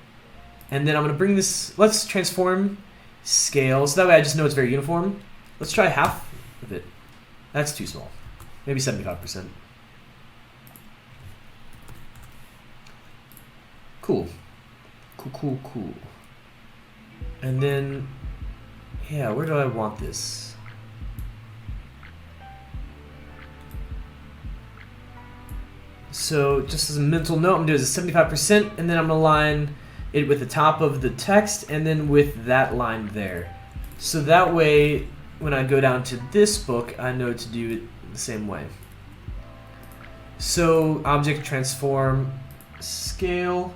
And then I'm going to bring this, let's transform scale. So that way I just know it's very uniform. Let's try half of it. That's too small. Maybe 75%. Cool. Cool. And then, yeah, where do I want this? So just as a mental note, I'm going to do is a 75%, and then I'm going to line it with the top of the text, and then with that line there. So that way, when I go down to this book, I know to do it the same way. So object transform scale.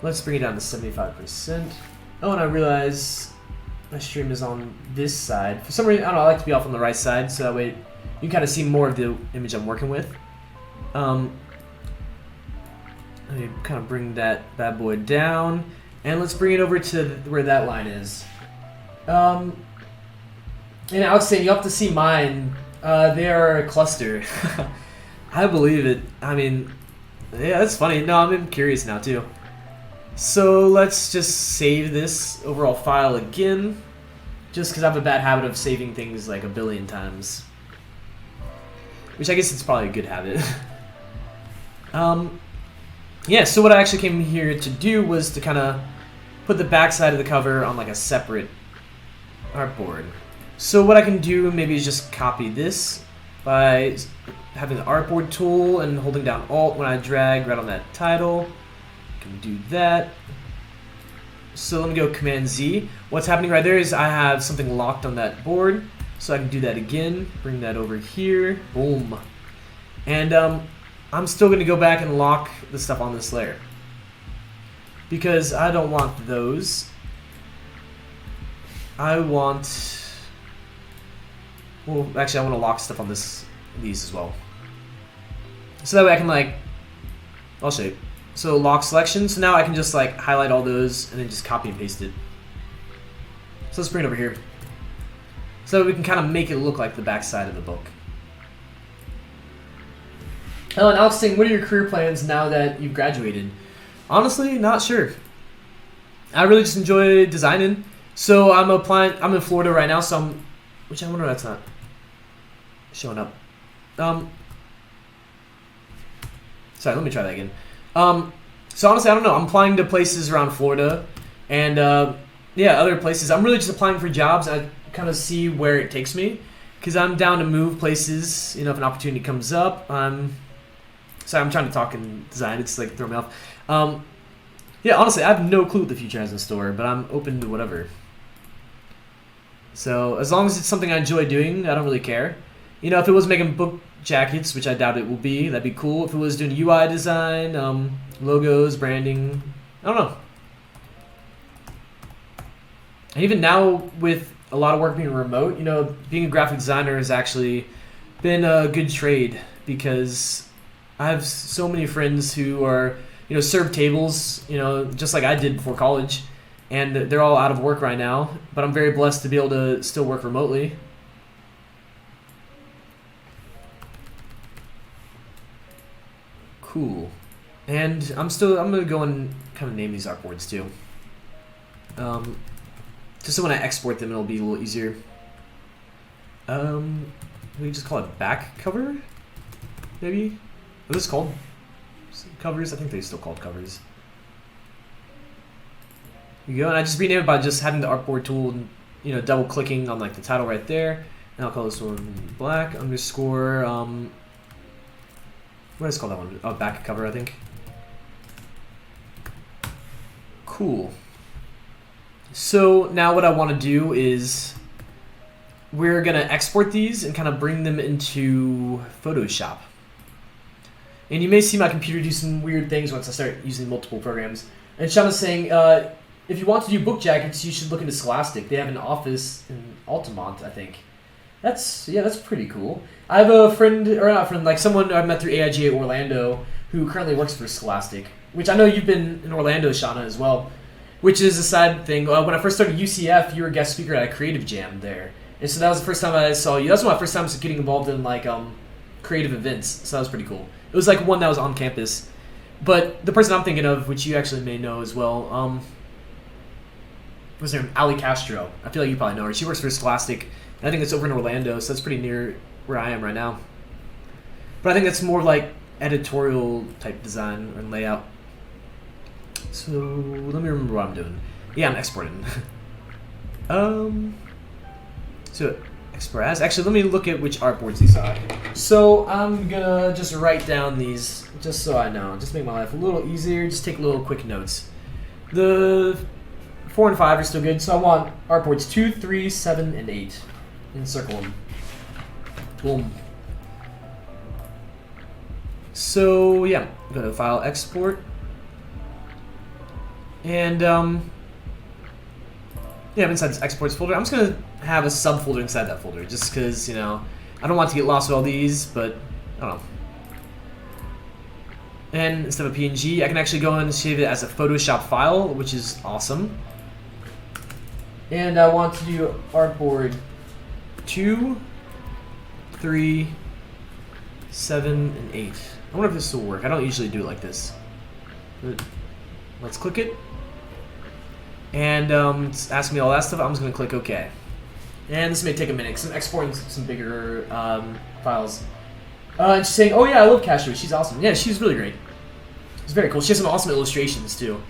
Let's bring it down to 75%. Oh, and I realize my stream is on this side. For some reason, I don't know, I like to be off on the right side, so that way you can kind of see more of the image I'm working with. Let me kind of bring that bad boy down, and let's bring it over to where that line is. And Alex saying, you have to see mine. They are a cluster. I believe it. I mean, yeah, that's funny. No, I'm curious now too. So let's just save this overall file again, just because I have a bad habit of saving things like a billion times. Which I guess it's probably a good habit. Yeah, so what I actually came here to do was to kind of put the back side of the cover on like a separate artboard. So what I can do maybe is just copy this by having the artboard tool and holding down Alt when I drag right on that title. Can do that. So let me go Command Z. What's happening right there is I have something locked on that board, so I can do that again. Bring that over here. Boom. And I'm still going to go back and lock the stuff on this layer because I don't want those. I want. Well, actually, I want to lock stuff on these as well. So that way I can like. I'll show you. So lock selection. So now I can just like highlight all those and then just copy and paste it. So let's bring it over here. So we can kind of make it look like the back side of the book. Oh, and Alex saying, what are your career plans now that you've graduated? Honestly, not sure. I really just enjoy designing. So I'm applying. I'm in Florida right now. So which I wonder that's not showing up. Sorry, let me try that again. So honestly, I don't know. I'm applying to places around Florida, and yeah, other places. I'm really just applying for jobs. I kind of see where it takes me, because I'm down to move places. You know, if an opportunity comes up. Sorry, I'm trying to talk and design. It's like throw me off. Yeah, honestly, I have no clue what the future has in store, but I'm open to whatever. So as long as it's something I enjoy doing, I don't really care. You know, if it was making book jackets, which I doubt it will be, that'd be cool. If it was doing UI design, logos, branding, I don't know. And even now, with a lot of work being remote, you know, being a graphic designer has actually been a good trade because I have so many friends who are, you know, serve tables, you know, just like I did before college, and they're all out of work right now. But I'm very blessed to be able to still work remotely. Cool. And I'm gonna go and kind of name these artboards too. Just so when I export them, it'll be a little easier. We just call it back cover, maybe. What is this called? Covers? I think they still called covers. Here you go, and I just rename it by just having the artboard tool and, you know, double clicking on like the title right there. And I'll call this one black underscore. What is called that one? Oh, back cover, I think. Cool. So now what I want to do is we're going to export these and kind of bring them into Photoshop. And you may see my computer do some weird things once I start using multiple programs. And Shauna's saying, if you want to do book jackets, you should look into Scholastic. They have an office in Altamont, I think. That's pretty cool. I have a friend, or not a friend, like someone I met through AIGA Orlando who currently works for Scholastic, which I know you've been in Orlando, Shauna, as well. Which is a side thing. When I first started UCF, you were a guest speaker at a creative jam there. And so that was the first time I saw you. That's my first time getting involved in like creative events. So that was pretty cool. It was like one that was on campus. But the person I'm thinking of, which you actually may know as well, what's her name? Ali Castro. I feel like you probably know her. She works for Scholastic. And I think it's over in Orlando, so that's pretty near where I am right now. But I think that's more like editorial type design and layout. So let me remember what I'm doing. Yeah, I'm exporting. So export as. Actually, let me look at which artboards these are. So I'm gonna just write down these just so I know. Just make my life a little easier. Just take little quick notes. The 4 and 5 are still good, so I want artboards 2, 3, 7, and 8. And circle them. Boom. So yeah, go to File, Export. And yeah, I'm inside this exports folder. I'm just gonna have a subfolder inside that folder, just because, you know, I don't want to get lost with all these, but I don't know. And instead of a PNG, I can actually go and save it as a Photoshop file, which is awesome. And I want to do artboard 2, 3, 7, and 8. I wonder if this will work. I don't usually do it like this. But let's click it. And it's asking me all that stuff. I'm just going to click OK. And this may take a minute because I'm exporting some bigger files. And she's saying, oh yeah, I love Castro. She's awesome. Yeah, she's really great. It's very cool. She has some awesome illustrations too.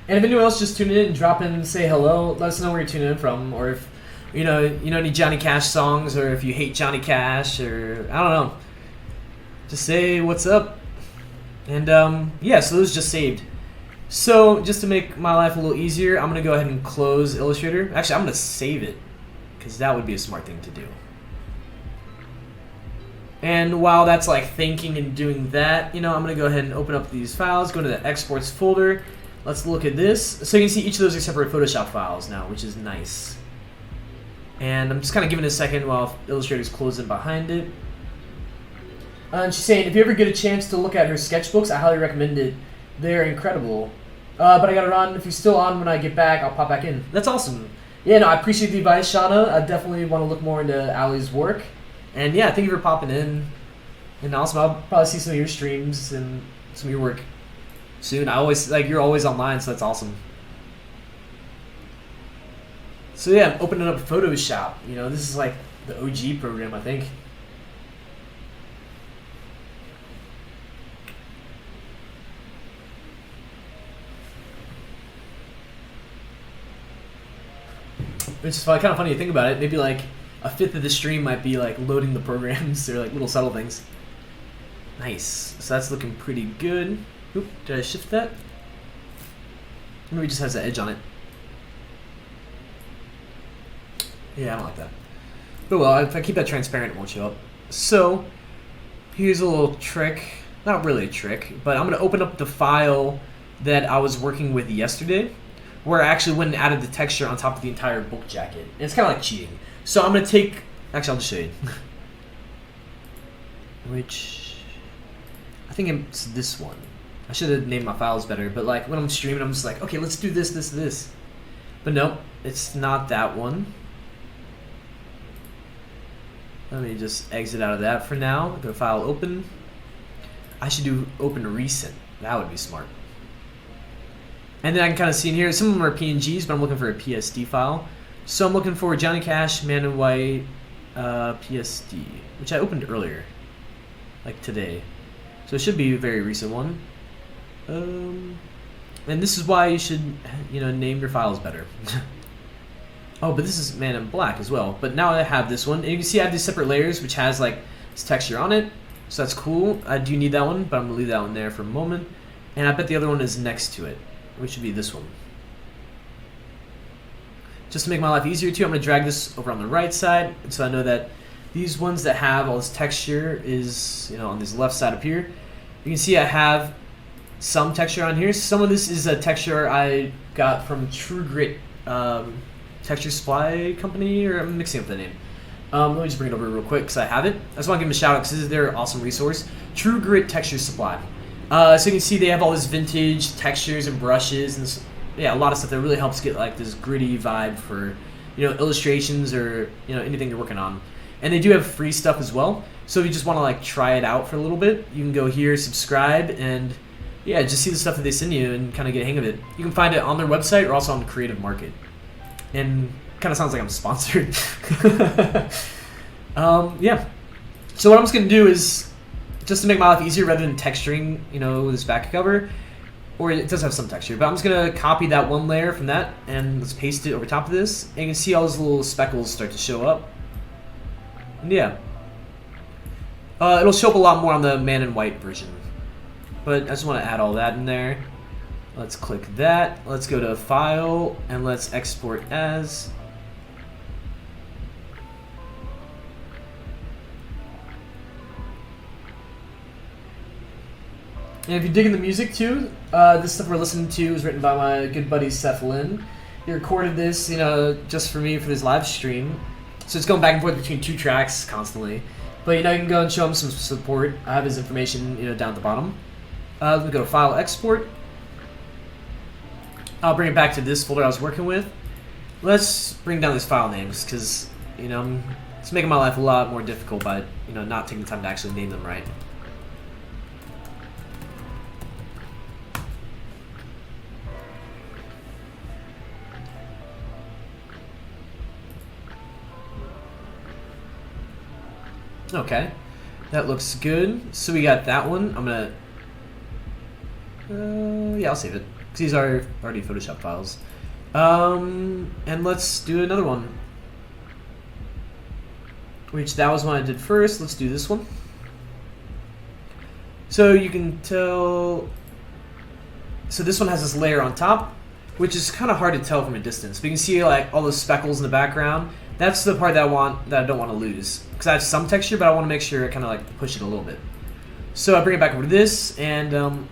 And if anyone else just tuning in and drop in and say hello, let us know where you're tuning in from, or if you know any Johnny Cash songs, or if you hate Johnny Cash, or I don't know. Just say what's up. And yeah, so those just saved. So just to make my life a little easier, I'm gonna go ahead and close Illustrator. Actually, I'm gonna save it because that would be a smart thing to do. And while that's like thinking and doing that, you know, I'm gonna go ahead and open up these files, go to the exports folder. Let's look at this. So you can see each of those are separate Photoshop files now, which is nice. And I'm just kind of giving it a second while Illustrator's closing behind it. And she's saying, if you ever get a chance to look at her sketchbooks, I highly recommend it. They're incredible. But I gotta run. If you're still on when I get back, I'll pop back in. That's awesome. Yeah, no, I appreciate the advice, Shauna. I definitely want to look more into Allie's work. And yeah, thank you for popping in. And awesome, I'll probably see some of your streams and some of your work soon. You're always online, so that's awesome. So yeah, I'm opening up Photoshop. You know, this is like the OG program, I think. Which is kind of funny to think about it. Maybe like a fifth of the stream might be like loading the programs or like little subtle things. Nice. So that's looking pretty good. Oop, did I shift that? Maybe it just has an edge on it. Yeah, I don't like that. But well, if I keep that transparent, it won't show up. So here's a little trick. Not really a trick, but I'm going to open up the file that I was working with yesterday, where I actually went and added the texture on top of the entire book jacket. And it's kind of like cheating. So I'm going to take... Actually, I'll just show you. Which... I think it's this one. I should have named my files better, but like when I'm streaming, I'm just like, okay, let's do this, this, this. But nope, it's not that one. Let me just exit out of that for now. Go to File, Open. I should do Open Recent. That would be smart. And then I can kind of see in here, some of them are PNGs, but I'm looking for a PSD file. So I'm looking for Johnny Cash, Man in White, PSD, which I opened earlier, like today. So it should be a very recent one. And this is why you should, name your files better. Oh, but this is Man in Black as well. But now I have this one. And you can see I have these separate layers, which has like this texture on it. So that's cool. I do need that one, but I'm going to leave that one there for a moment. And I bet the other one is next to it, which should be this one. Just to make my life easier too, I'm going to drag this over on the right side. And so I know that these ones that have all this texture is, on this left side up here. You can see I have some texture on here. Some of this is a texture I got from True Grit Texture Supply Company, or I'm mixing up the name. Let me just bring it over real quick because I have it. I just want to give them a shout out because this is their awesome resource. True Grit Texture Supply. So you can see they have all this vintage textures and brushes and this, a lot of stuff that really helps get like this gritty vibe for illustrations or anything you're working on. And they do have free stuff as well. So if you just want to like try it out for a little bit, you can go here, subscribe, and just see the stuff that they send you and kind of get a hang of it. You can find it on their website or also on the Creative Market. And kind of sounds like I'm sponsored. So what I'm just going to do is, just to make my life easier rather than texturing, this back cover, or it does have some texture, but I'm just going to copy that one layer from that and let's paste it over top of this. And you can see all those little speckles start to show up. And it'll show up a lot more on the Man in White version. But I just want to add all that in there. Let's click that. Let's go to File, and let's export as. And if you dig in the music too, this stuff we're listening to is written by my good buddy Seth Lynn. He recorded this, just for me for this live stream. So it's going back and forth between two tracks constantly. But you can go and show him some support. I have his information, down at the bottom. Let me go to File, Export. I'll bring it back to this folder I was working with. Let's bring down these file names because, it's making my life a lot more difficult by, not taking the time to actually name them right. Okay, that looks good. So we got that one. I'm gonna, I'll save it because these are already Photoshop files. And let's do another one. Which that was one I did first. Let's do this one. So you can tell. So this one has this layer on top, which is kind of hard to tell from a distance. But you can see like all those speckles in the background. That's the part that I don't want to lose. Because I have some texture, but I want to make sure I kind of like push it a little bit. So I bring it back over to this, and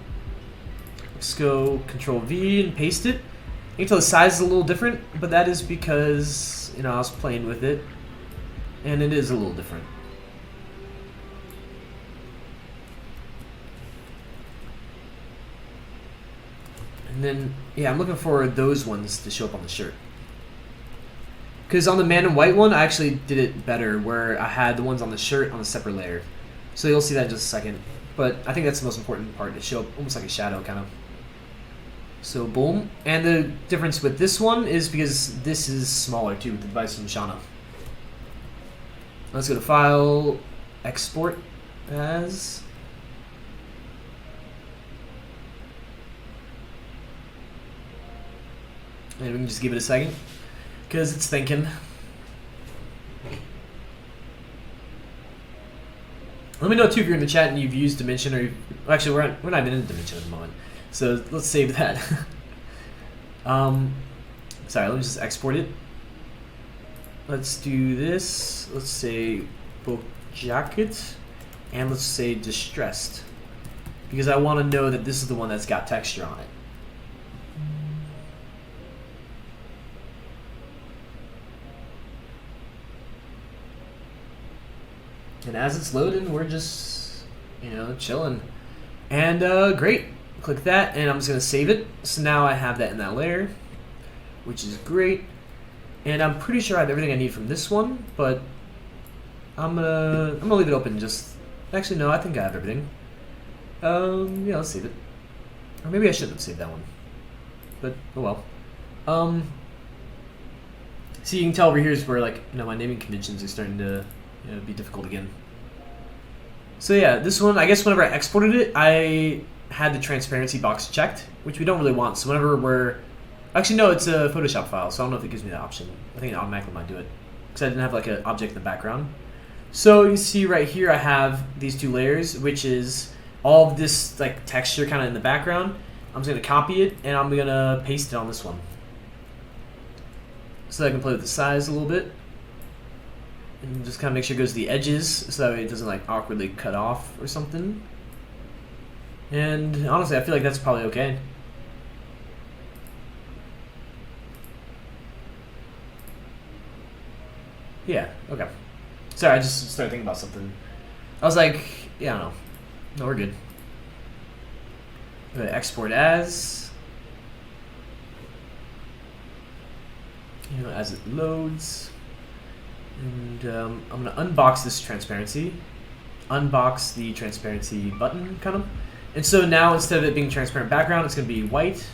let's go Control V and paste it. You can tell the size is a little different, but that is because I was playing with it, and it is a little different. And then I'm looking for those ones to show up on the shirt. Because on the Man in White one, I actually did it better, where I had the ones on the shirt on a separate layer. So you'll see that in just a second. But I think that's the most important part, to show up almost like a shadow, kind of. So boom. And the difference with this one is because this is smaller too, with the device from Shauna. Let's go to File, Export as. And we can just give it a second. because it's thinking. Let me know too if you're in the chat and you've used Dimension, or actually we're not even in Dimension at the moment, so let's save that. Sorry, let me just export it. Let's do this. Let's say book jacket, and let's say distressed, because I want to know that this is the one that's got texture on it. And as it's loading, we're just, chilling. And great. Click that, and I'm just gonna save it. So now I have that in that layer, which is great. And I'm pretty sure I have everything I need from this one, but I'm gonna leave it open. Actually, no, I think I have everything. Yeah, let's save it. Or maybe I shouldn't have saved that one. But oh well. See, you can tell over here is where my naming conventions are starting to be difficult again. So yeah, this one, I guess whenever I exported it, I had the transparency box checked, which we don't really want. So whenever actually no, it's a Photoshop file, so I don't know if it gives me that option. I think it automatically might do it, because I didn't have an object in the background. So you can see right here I have these two layers, which is all of this texture kind of in the background. I'm just going to copy it, and I'm going to paste it on this one, so that I can play with the size a little bit. And just kind of make sure it goes to the edges, so that way it doesn't awkwardly cut off or something. And honestly, I feel like that's probably okay. Yeah, okay. Sorry, I just started thinking about something. I was like, yeah, I don't know. No, we're good. I'm gonna export as. As it loads. And I'm going to unbox this transparency. Unbox the transparency button, kind of. And so now, instead of it being transparent background, it's going to be white.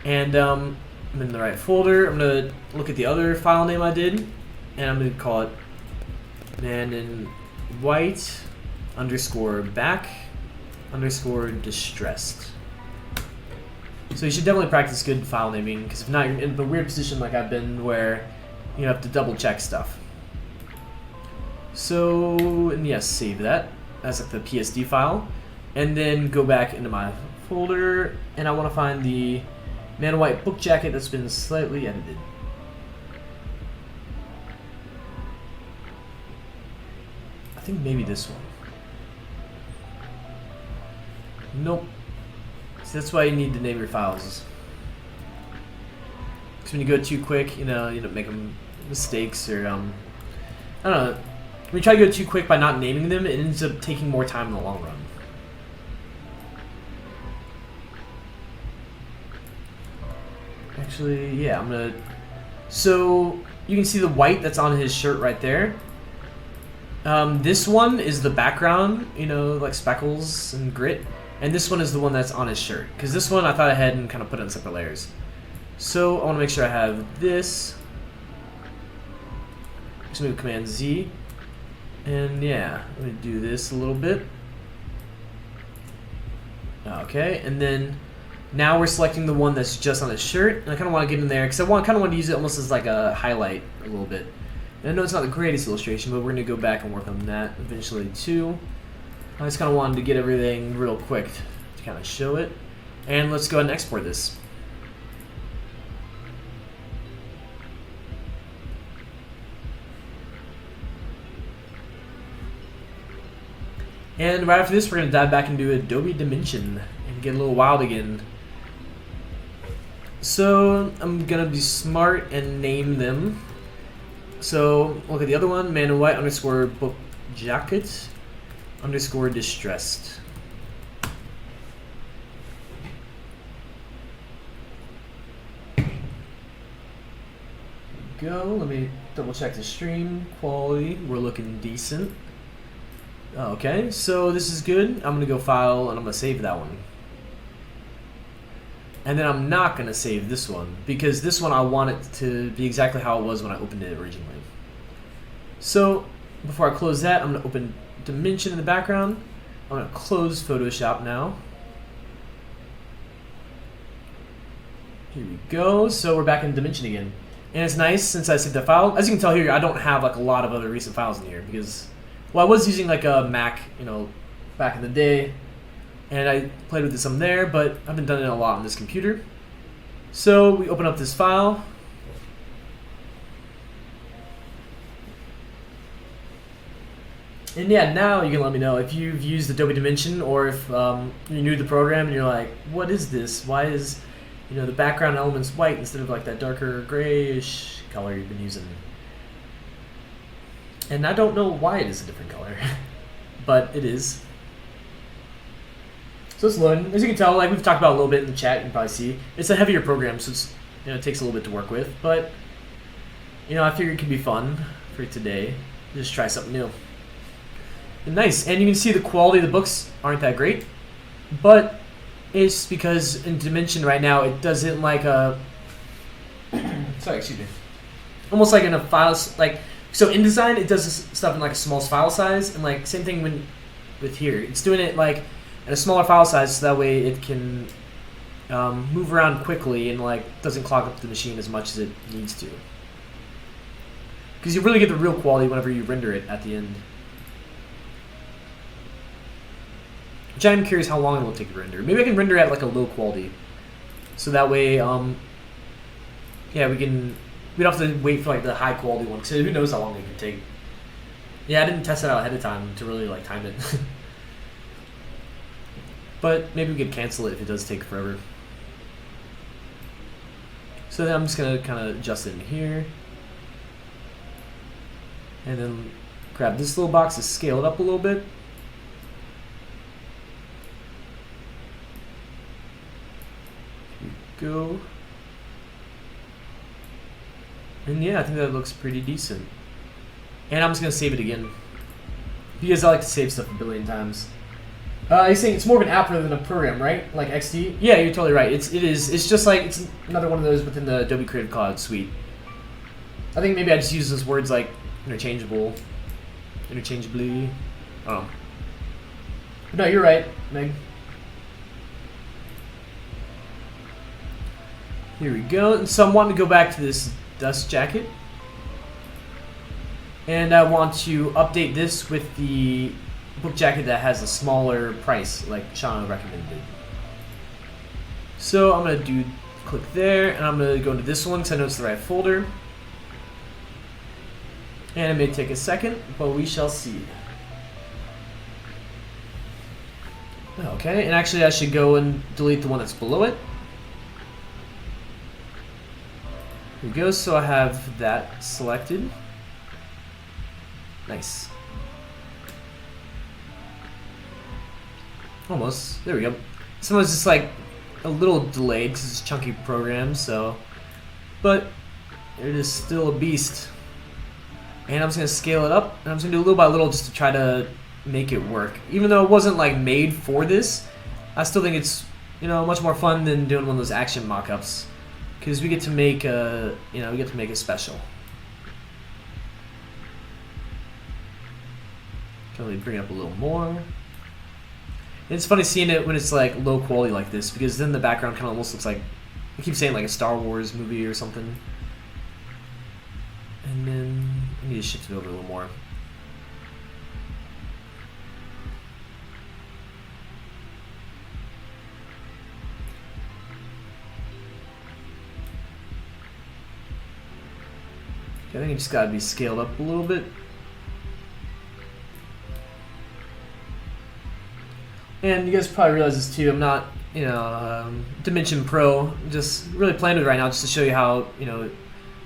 And I'm in the right folder. I'm going to look at the other file name I did, and I'm going to call it man in white _ back _ distressed. So you should definitely practice good file naming, because if not, you're in the weird position like I've been, where you have to double check stuff. So, and yes, save that as the PSD file, and then go back into my folder, and I want to find the man in white book jacket that's been slightly edited. I think maybe this one. Nope. So that's why you need to name your files. Because when you go too quick, you don't make mistakes, or I don't know. When you try to go too quick by not naming them, it ends up taking more time in the long run. Actually, yeah, I'm gonna. So you can see the white that's on his shirt right there. This one is the background, like speckles and grit, and this one is the one that's on his shirt. Because this one I thought ahead and kind of put it in separate layers. So I want to make sure I have this. Just move Command Z, and yeah, I'm gonna do this a little bit. Okay, and then now we're selecting the one that's just on his shirt, and I kind of want to get in there because I kind of want to use it almost as like a highlight a little bit. And I know it's not the greatest illustration, but we're gonna go back and work on that eventually too. I just kind of wanted to get everything real quick to kind of show it, and let's go ahead and export this. And right after this, we're going to dive back into Adobe Dimension and get a little wild again. So I'm going to be smart and name them. So look at the other one, man in white _ book jacket _ distressed. Go. Let me double check the stream quality. We're looking decent. Okay, so this is good. I'm going to go File, and I'm going to save that one. And then I'm not going to save this one, because this one I want it to be exactly how it was when I opened it originally. So before I close that, I'm going to open Dimension in the background. I'm going to close Photoshop now. Here we go. So we're back in Dimension again. And it's nice since I saved the file. As you can tell here, I don't have like a lot of other recent files in here because, well, I was using like a Mac, back in the day, and I played with some there, but I've been doing it a lot on this computer. So we open up this file. And yeah, now you can let me know if you've used Adobe Dimension or if you're new to the program and you're like, what is this? Why is the background element's white instead of like that darker grayish color you've been using? And I don't know why it is a different color, but it is. So it's loading. As you can tell, like we've talked about a little bit in the chat, you can probably see it's a heavier program, so it's it takes a little bit to work with. But I figured it could be fun for today. Just try something new. And nice, and you can see the quality of the books aren't that great, but it's because in Dimension right now it doesn't like a sorry, excuse me, almost like in a file so InDesign it does this stuff in like a small file size, and like same thing with here it's doing it like in a smaller file size so that way it can move around quickly and like doesn't clog up the machine as much as it needs to, because you really get the real quality whenever you render it at the end. Which I'm curious how long it will take to render. Maybe I can render at like a low quality, so that way, yeah, we don't have to wait for like the high quality one. Because who knows how long it can take. Yeah, I didn't test it out ahead of time to really like time it. But maybe we could cancel it if it does take forever. So then I'm just gonna kind of adjust it in here, and then grab this little box to scale it up a little bit. Go. And yeah, I think that looks pretty decent. And I'm just gonna save it again because I like to save stuff a billion times. You're saying it's more of an app rather than a program, right? Like Xd? Yeah, you're totally right. It is. It's just like it's another one of those within the Adobe Creative Cloud suite. I think maybe I just use those words like interchangeably. I don't know. But no, you're right, Meg. Here we go. And so I'm wanting to go back to this dust jacket. And I want to update this with the book jacket that has a smaller price, like Shauna recommended. So I'm going to click there, and I'm going to go into this one because I know it's the right folder. And it may take a second, but we shall see. Okay, and actually I should go and delete the one that's below it. Here we go, so I have that selected. Nice. Almost. There we go. Sometimes it's like a little delayed because it's a chunky program, so. But it is still a beast. And I'm just going to scale it up, and I'm just going to do little by little just to try to make it work. Even though it wasn't like made for this, I still think it's much more fun than doing one of those action mock-ups. Because we get to make a, special. Can we bring it up a little more? And it's funny seeing it when it's like low quality like this, because then the background kind of almost looks like, I keep saying like a Star Wars movie or something. And then I need to shift it over a little more. I think it just got to be scaled up a little bit. And you guys probably realize this too. I'm not, Dimension Pro. I'm just really playing with it right now just to show you how,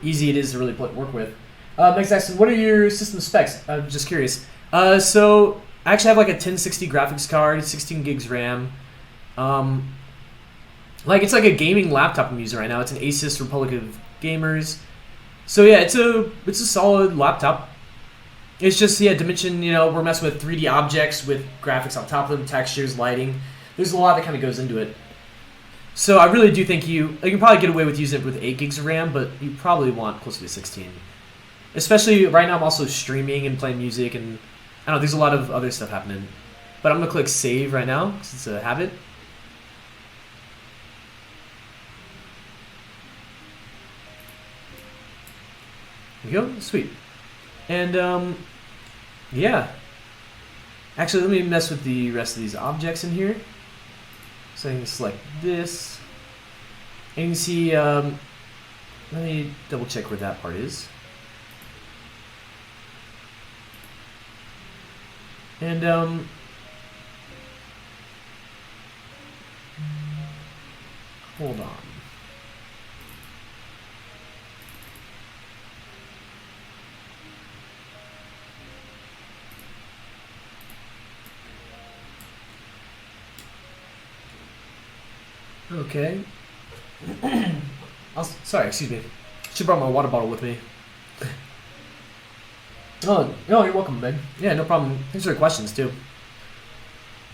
easy it is to really work with. Next question, what are your system specs? I'm just curious. So I actually have like a 1060 graphics card, 16 gigs RAM. It's like a gaming laptop I'm using right now. It's an Asus Republic of Gamers. So yeah, it's a solid laptop. It's just, Dimension, we're messing with 3D objects with graphics on top of them, textures, lighting. There's a lot that kind of goes into it. So I really do think you can probably get away with using it with 8 gigs of RAM, but you probably want closer to 16. Especially right now I'm also streaming and playing music, and I don't know, there's a lot of other stuff happening. But I'm going to click save right now because it's a habit. There you go. Sweet. And yeah. Actually, let me mess with the rest of these objects in here. So I can select this. And you can see, let me double check where that part is. And hold on. Okay. Sorry, excuse me. Should brought my water bottle with me. Oh, no, you're welcome, Ben. Yeah, no problem. Thanks for the questions, too.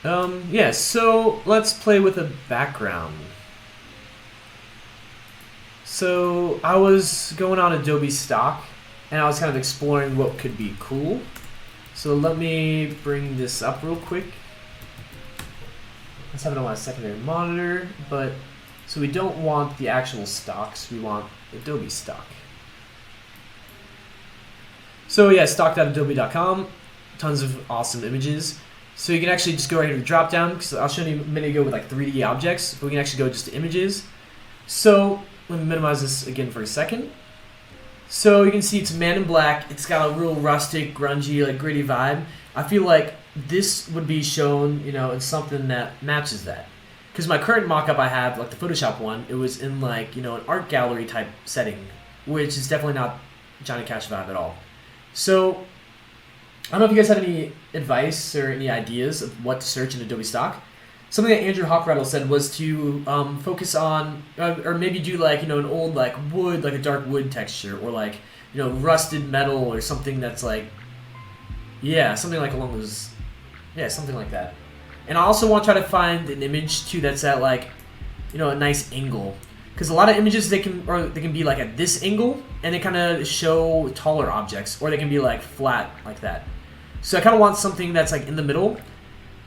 Yeah, so let's play with a background. So I was going on Adobe Stock, and I was kind of exploring what could be cool. So let me bring this up real quick. Let's have it on my secondary monitor, but so we don't want the actual stocks, we want Adobe Stock. So yeah, stock.adobe.com, tons of awesome images. So you can actually just go right here to drop down, because I'll show you a minute ago with like 3D objects, but we can actually go just to images. So let me minimize this again for a second. So you can see it's Man in Black. It's got a real rustic, grungy, like gritty vibe. I feel like this would be shown, you know, in something that matches that. Because my current mock-up I have, like the Photoshop one, it was in like, you know, an art gallery type setting, which is definitely not Johnny Cash vibe at all. So I don't know if you guys have any advice or any ideas of what to search in Adobe Stock. Something that Andrew Hochradel said was to focus on, or maybe do like, you know, an old like wood, like a dark wood texture, or like, you know, rusted metal, or something that's like, yeah, something like along those, yeah, something like that. And I also want to try to find an image too that's at like, you know, a nice angle, because a lot of images they can be like at this angle, and they kind of show taller objects, or they can be like flat like that. So I kind of want something that's like in the middle,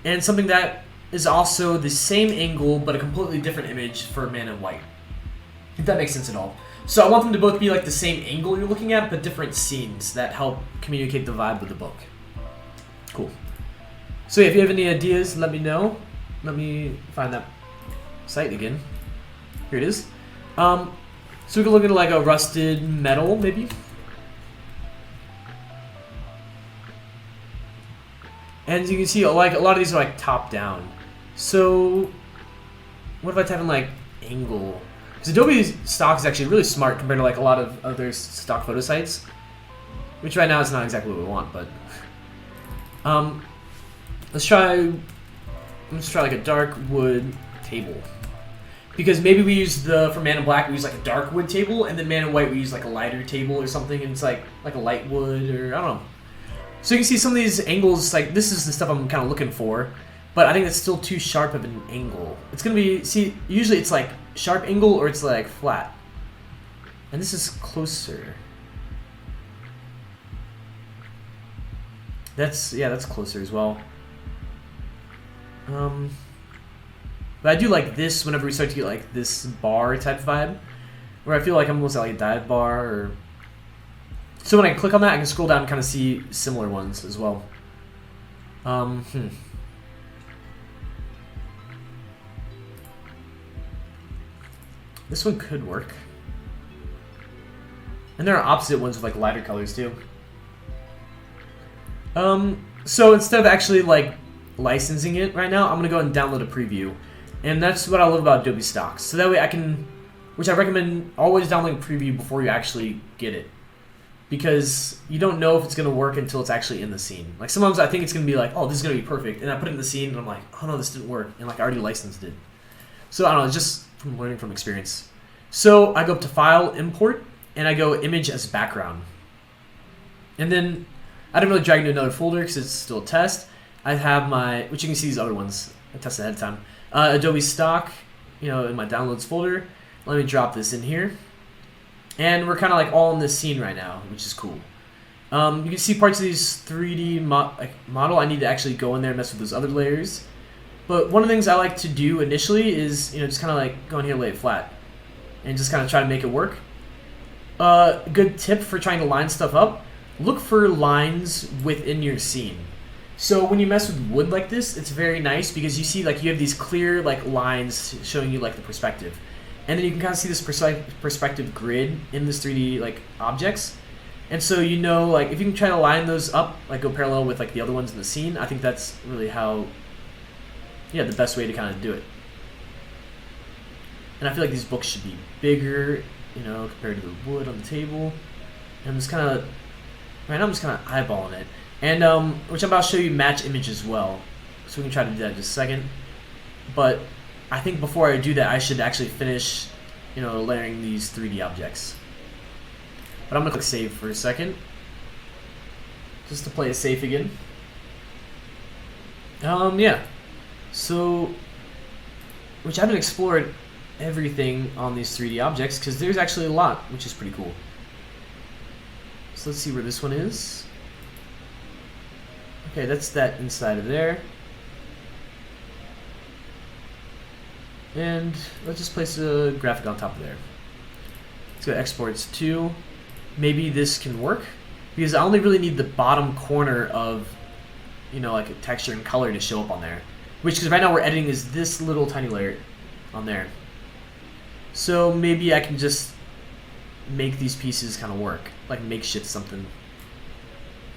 and something that is also the same angle but a completely different image for Man in White, if that makes sense at all. So I want them to both be like the same angle you're looking at, but different scenes that help communicate the vibe of the book. Cool. So yeah, if you have any ideas, let me know. Let me find that site again. Here it is. So we can look at like a rusted metal, maybe. And you can see like a lot of these are like top down. So what if I type in like angle? Because Adobe Stock is actually really smart compared to like a lot of other stock photo sites, which right now is not exactly what we want, but let's try like a dark wood table. Because maybe we use for Man in Black we use like a dark wood table, and then Man in White we use like a lighter table or something, and it's like a light wood, or I don't know. So you can see some of these angles, like this is the stuff I'm kind of looking for, but I think it's still too sharp of an angle. It's gonna be, see, usually it's like sharp angle or it's like flat. And this is closer. Yeah, that's closer as well. But I do like this whenever we start to get like this bar type vibe, where I feel like I'm almost at like a dive bar, or so when I click on that I can scroll down and kind of see similar ones as well. This one could work. And there are opposite ones with like lighter colors too. So instead of actually like licensing it right now, I'm gonna go and download a preview. And that's what I love about Adobe Stock. So that way I can, which I recommend always downloading a preview before you actually get it. Because you don't know if it's going to work until it's actually in the scene. Like sometimes I think it's going to be like, oh, this is going to be perfect. And I put it in the scene and I'm like, oh no, this didn't work. And like I already licensed it. So I don't know, it's just from learning from experience. So I go up to File, Import, and I go Image as Background. And then I didn't really drag into another folder because it's still a test. I have my, which you can see these other ones I tested ahead of time. Adobe Stock, you know, in my downloads folder. Let me drop this in here. And we're kind of like all in this scene right now, which is cool. You can see parts of these 3D model. I need to actually go in there and mess with those other layers. But one of the things I like to do initially is, you know, just kind of like go in here, lay it flat, and just kind of try to make it work. good tip for trying to line stuff up, look for lines within your scene. So when you mess with wood like this, it's very nice because you see like you have these clear like lines showing you like the perspective. And then you can kind of see this perspective grid in this 3D like objects. And so you know like if you can try to line those up, like go parallel with like the other ones in the scene, I think that's really how, yeah, the best way to kind of do it. And I feel like these books should be bigger, you know, compared to the wood on the table. And I'm just kind of, right now I'm just kind of eyeballing it. And which I'm about to show you match image as well. So we can try to do that in just a second. But I think before I do that, I should actually finish, you know, layering these 3D objects. But I'm gonna click save for a second, just to play it safe again. Yeah. So, which I haven't explored everything on these 3D objects because there's actually a lot, which is pretty cool. So let's see where this one is. Okay, that's that inside of there. And let's just place a graphic on top of there. Let's go to exports to. Maybe this can work because I only really need the bottom corner of, you know, like a texture and color to show up on there. Which, because right now we're editing is this little tiny layer on there. So maybe I can just make these pieces kind of work, like makeshift something.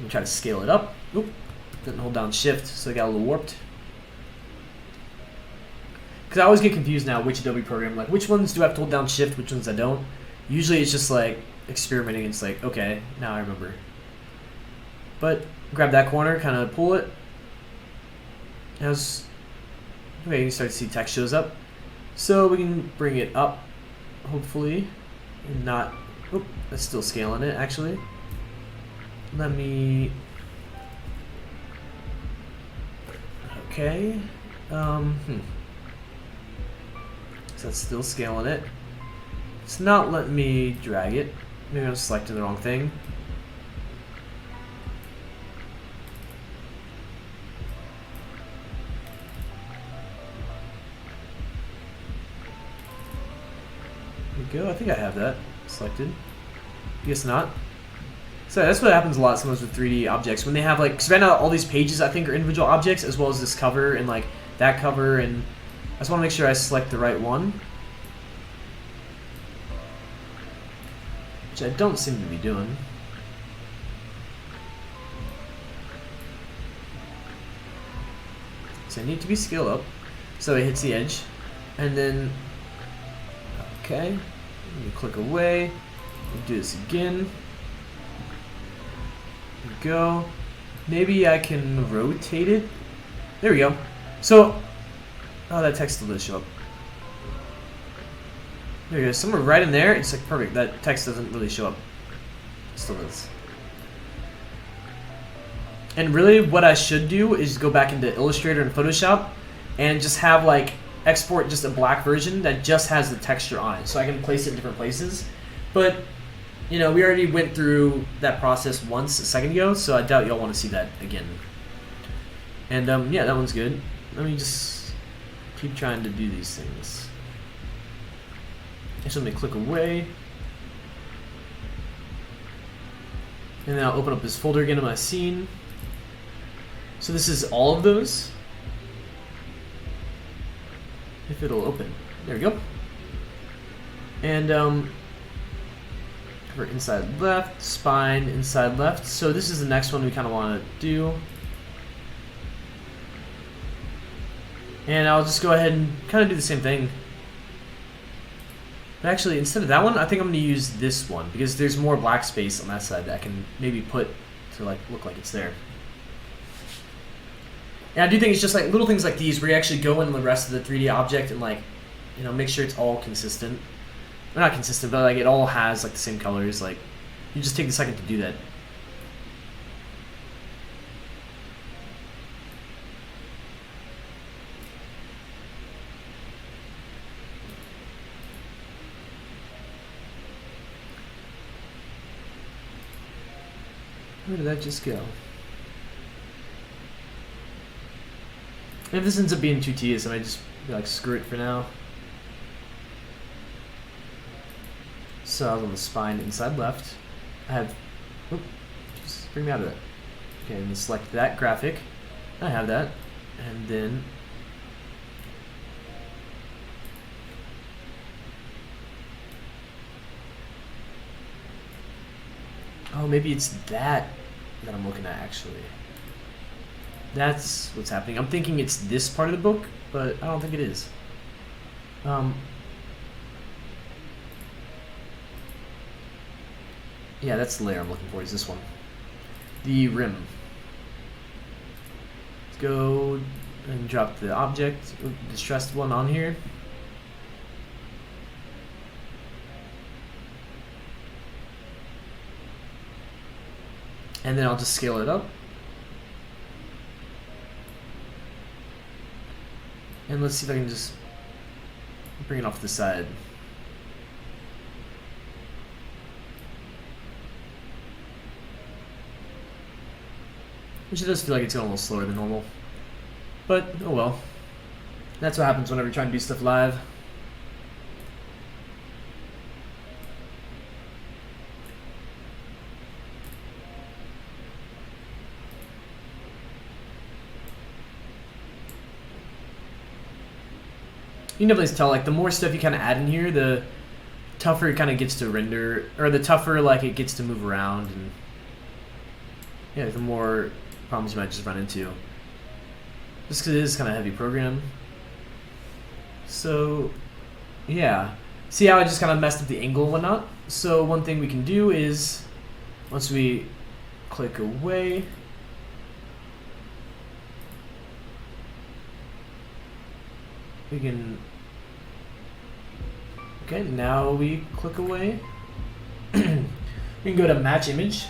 I'm try to scale it up. Oop, didn't hold down shift, so it got a little warped. Because I always get confused now which Adobe program, like which ones do I have to hold down shift, which ones I don't. Usually it's just like experimenting, it's like, okay, now I remember. But grab that corner, kind of pull it. As okay, you can start to see text shows up. So we can bring it up, hopefully, and not, oop, that's still scaling it actually. Let me, okay, so that's still scaling it. It's not letting me drag it. Maybe I'm selecting the wrong thing. There we go. I think I have that selected. Guess not. So that's what happens a lot sometimes with 3D objects when they have like, because right now all these pages I think are individual objects as well as this cover and like that cover, and I just want to make sure I select the right one, which I don't seem to be doing. So I need to be scaled up so it hits the edge, and then okay, let me click away. We'll do this again. There we go. Maybe I can rotate it. There we go. So, oh, that text still does show up. There we go. Somewhere right in there, it's like perfect. That text doesn't really show up. It still does. And really, what I should do is go back into Illustrator and Photoshop and just have like export just a black version that just has the texture on it, so I can place it in different places. But you know, we already went through that process once a second ago, so I doubt y'all want to see that again. And yeah, that one's good. Let me just keep trying to do these things. Actually, let me click away. And then I'll open up this folder again in my scene. So this is all of those. If it'll open. There we go. And cover inside left, spine inside left. So this is the next one we kind of want to do. And I'll just go ahead and kind of do the same thing. But actually, instead of that one, I think I'm going to use this one because there's more black space on that side that I can maybe put to like look like it's there. And I do think it's just like little things like these where you actually go in the rest of the 3D object and like, you know, make sure it's all consistent. Well, not consistent, but like it all has like the same colors. Like, you just take a second to do that. Where did that just go? If this ends up being too tedious, I might just be like, screw it for now. So I was on the spine inside left. I have, just bring me out of that. Okay, and then select that graphic. I have that, and then oh, maybe it's that I'm looking at actually. That's what's happening. I'm thinking it's this part of the book, but I don't think it is. Yeah, that's the layer I'm looking for, is this one. The rim. Let's go and drop the object, distressed one on here. And then I'll just scale it up. And let's see if I can just bring it off to the side. Which it does feel like it's going a little slower than normal. But, oh well. That's what happens whenever you're trying to do stuff live. You can definitely tell, like, the more stuff you kind of add in here, the tougher it kind of gets to render, or the tougher, like, it gets to move around, and yeah, the more problems you might just run into. Just because it is kind of a heavy program. So, yeah. See how I just kind of messed up the angle and whatnot? So one thing we can do is, once we click away, we can, okay, now we click away. We can go to match image.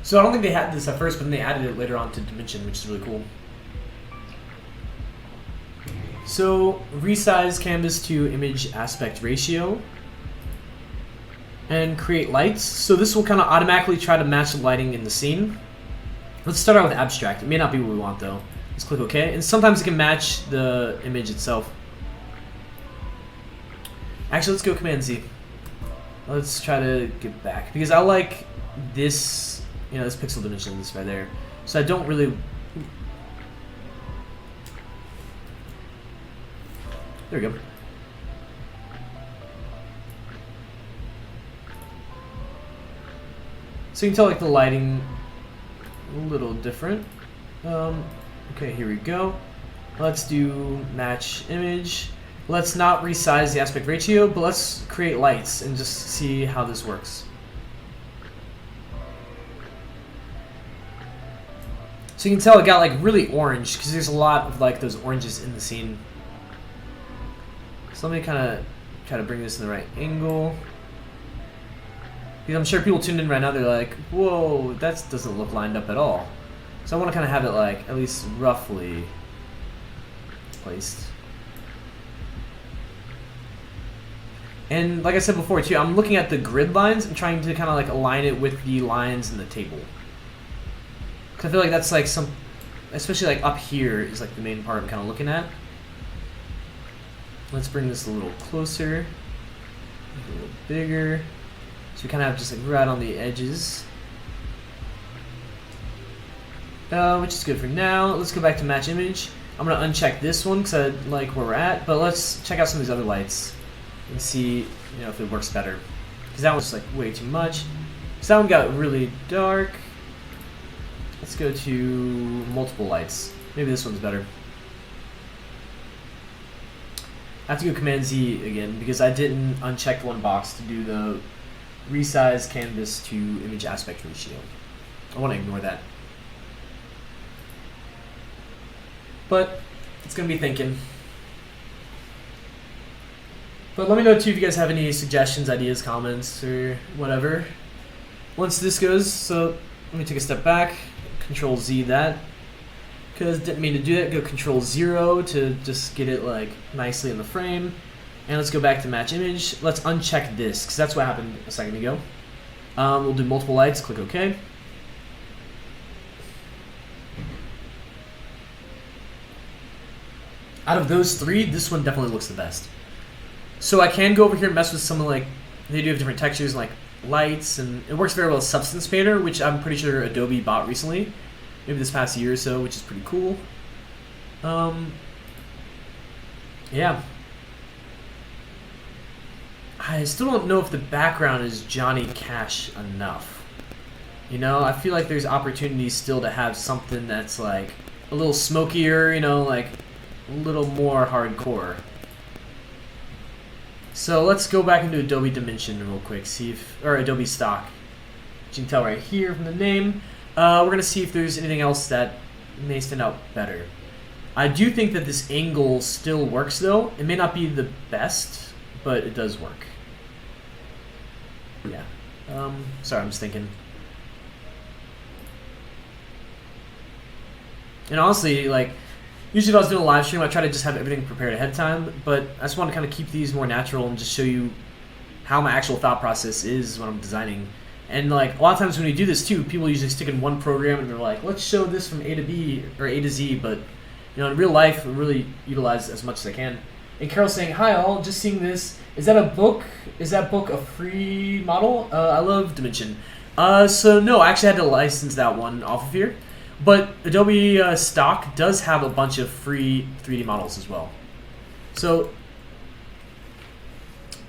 So I don't think they had this at first, but then they added it later on to dimension, which is really cool. So resize canvas to image aspect ratio and create lights. So this will kind of automatically try to match the lighting in the scene. Let's start out with abstract. It may not be what we want though. Let's click OK, and sometimes it can match the image itself. Actually, let's go Command Z. Let's try to get back because I like this. You know, this pixel dimension is right there. So I don't really. There we go. So you can tell like the lighting a little different. Okay, here we go. Let's do match image. Let's not resize the aspect ratio, but let's create lights and just see how this works. So you can tell it got like really orange because there's a lot of like those oranges in the scene. So let me kind of try to bring this in the right angle. Because I'm sure people tuned in right now, they're like, whoa, that doesn't look lined up at all. So I want to kind of have it like at least roughly placed. And like I said before too, I'm looking at the grid lines and trying to kind of like align it with the lines in the table. Because I feel like that's like some, especially like up here is like the main part I'm kind of looking at. Let's bring this a little closer, a little bigger. So we kind of have just like right on the edges. Which is good for now. Let's go back to match image. I'm going to uncheck this one because I like where we're at. But let's check out some of these other lights and see, you know, if it works better. Because that one's like way too much. So that one got really dark. Let's go to multiple lights. Maybe this one's better. I have to go Command Z again because I didn't uncheck one box to do the resize canvas to image aspect ratio. I want to ignore that. But it's going to be thinking. But let me know too if you guys have any suggestions, ideas, comments, or whatever. Once this goes, so let me take a step back. Control Z that, because didn't mean to do that. Go Control 0 to just get it like nicely in the frame, and let's go back to match image. Let's uncheck this because that's what happened a second ago. We'll do multiple lights. Click OK. Out of those three, this one definitely looks the best. So I can go over here and mess with some of like, they do have different textures and like lights, and it works very well with Substance Painter, which I'm pretty sure Adobe bought recently, maybe this past year or so, which is pretty cool. Yeah. I still don't know if the background is Johnny Cash enough. You know, I feel like there's opportunities still to have something that's like a little smokier, you know, like a little more hardcore. So let's go back into Adobe Dimension real quick, see if, or Adobe Stock. As you can tell right here from the name. We're gonna see if there's anything else that may stand out better. I do think that this angle still works though. It may not be the best, but it does work. Yeah. Sorry, I'm just thinking. And honestly, like, usually if I was doing a live stream, I try to just have everything prepared ahead of time, but I just want to kind of keep these more natural and just show you how my actual thought process is when I'm designing. And like, a lot of times when we do this too, people usually stick in one program and they're like, let's show this from A to B or A to Z, but you know, in real life, I really utilize as much as I can. And Carol's saying, hi all, just seeing this. Is that a book? Is that book a free model? I love Dimension. So no, I actually had to license that one off of here. But Adobe Stock does have a bunch of free 3D models as well. So,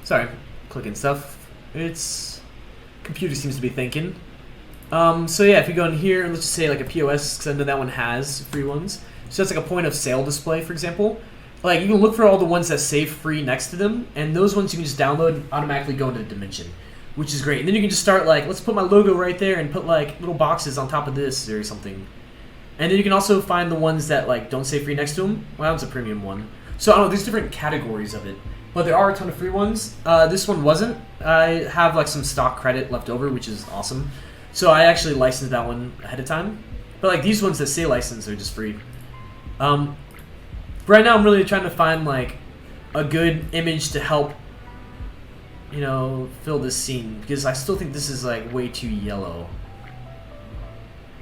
sorry, clicking stuff. It's, computer seems to be thinking. So yeah, if you go in here, let's just say like a POS, because I know that one has free ones. So that's like a point of sale display, for example. Like, you can look for all the ones that say free next to them, and those ones you can just download and automatically go into Dimension, which is great. And then you can just start like, let's put my logo right there and put like little boxes on top of this or something. And then you can also find the ones that like don't say free next to them. Well, that's a premium one. So I don't know, there's different categories of it, but there are a ton of free ones. This one wasn't. I have like some stock credit left over, which is awesome. So I actually licensed that one ahead of time. But like these ones that say license are just free. Right now I'm really trying to find like a good image to help, you know, fill this scene, because I still think this is like way too yellow.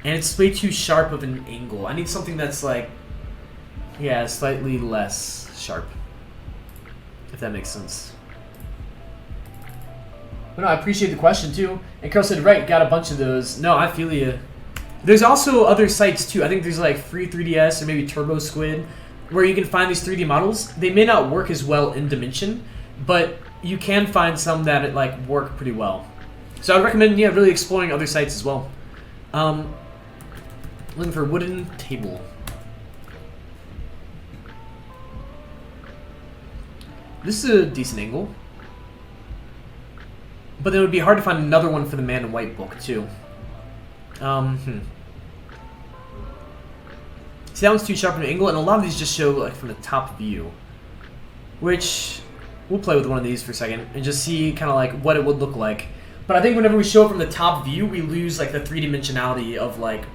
And it's way too sharp of an angle. I need something that's like, yeah, slightly less sharp, if that makes sense. But no, I appreciate the question too. And Carl said, right, got a bunch of those. No, I feel you. There's also other sites too. I think there's like Free 3ds or maybe Turbo Squid, where you can find these 3D models. They may not work as well in Dimension, but you can find some that like work pretty well. So I would recommend, yeah, really exploring other sites as well. Looking for a wooden table. This is a decent angle. But then it would be hard to find another one for the Man in White book, too. See, that one's too sharp of an angle, and a lot of these just show like from the top view. Which, we'll play with one of these for a second, and just see kind of like what it would look like. But I think whenever we show it from the top view, we lose like the three-dimensionality of like,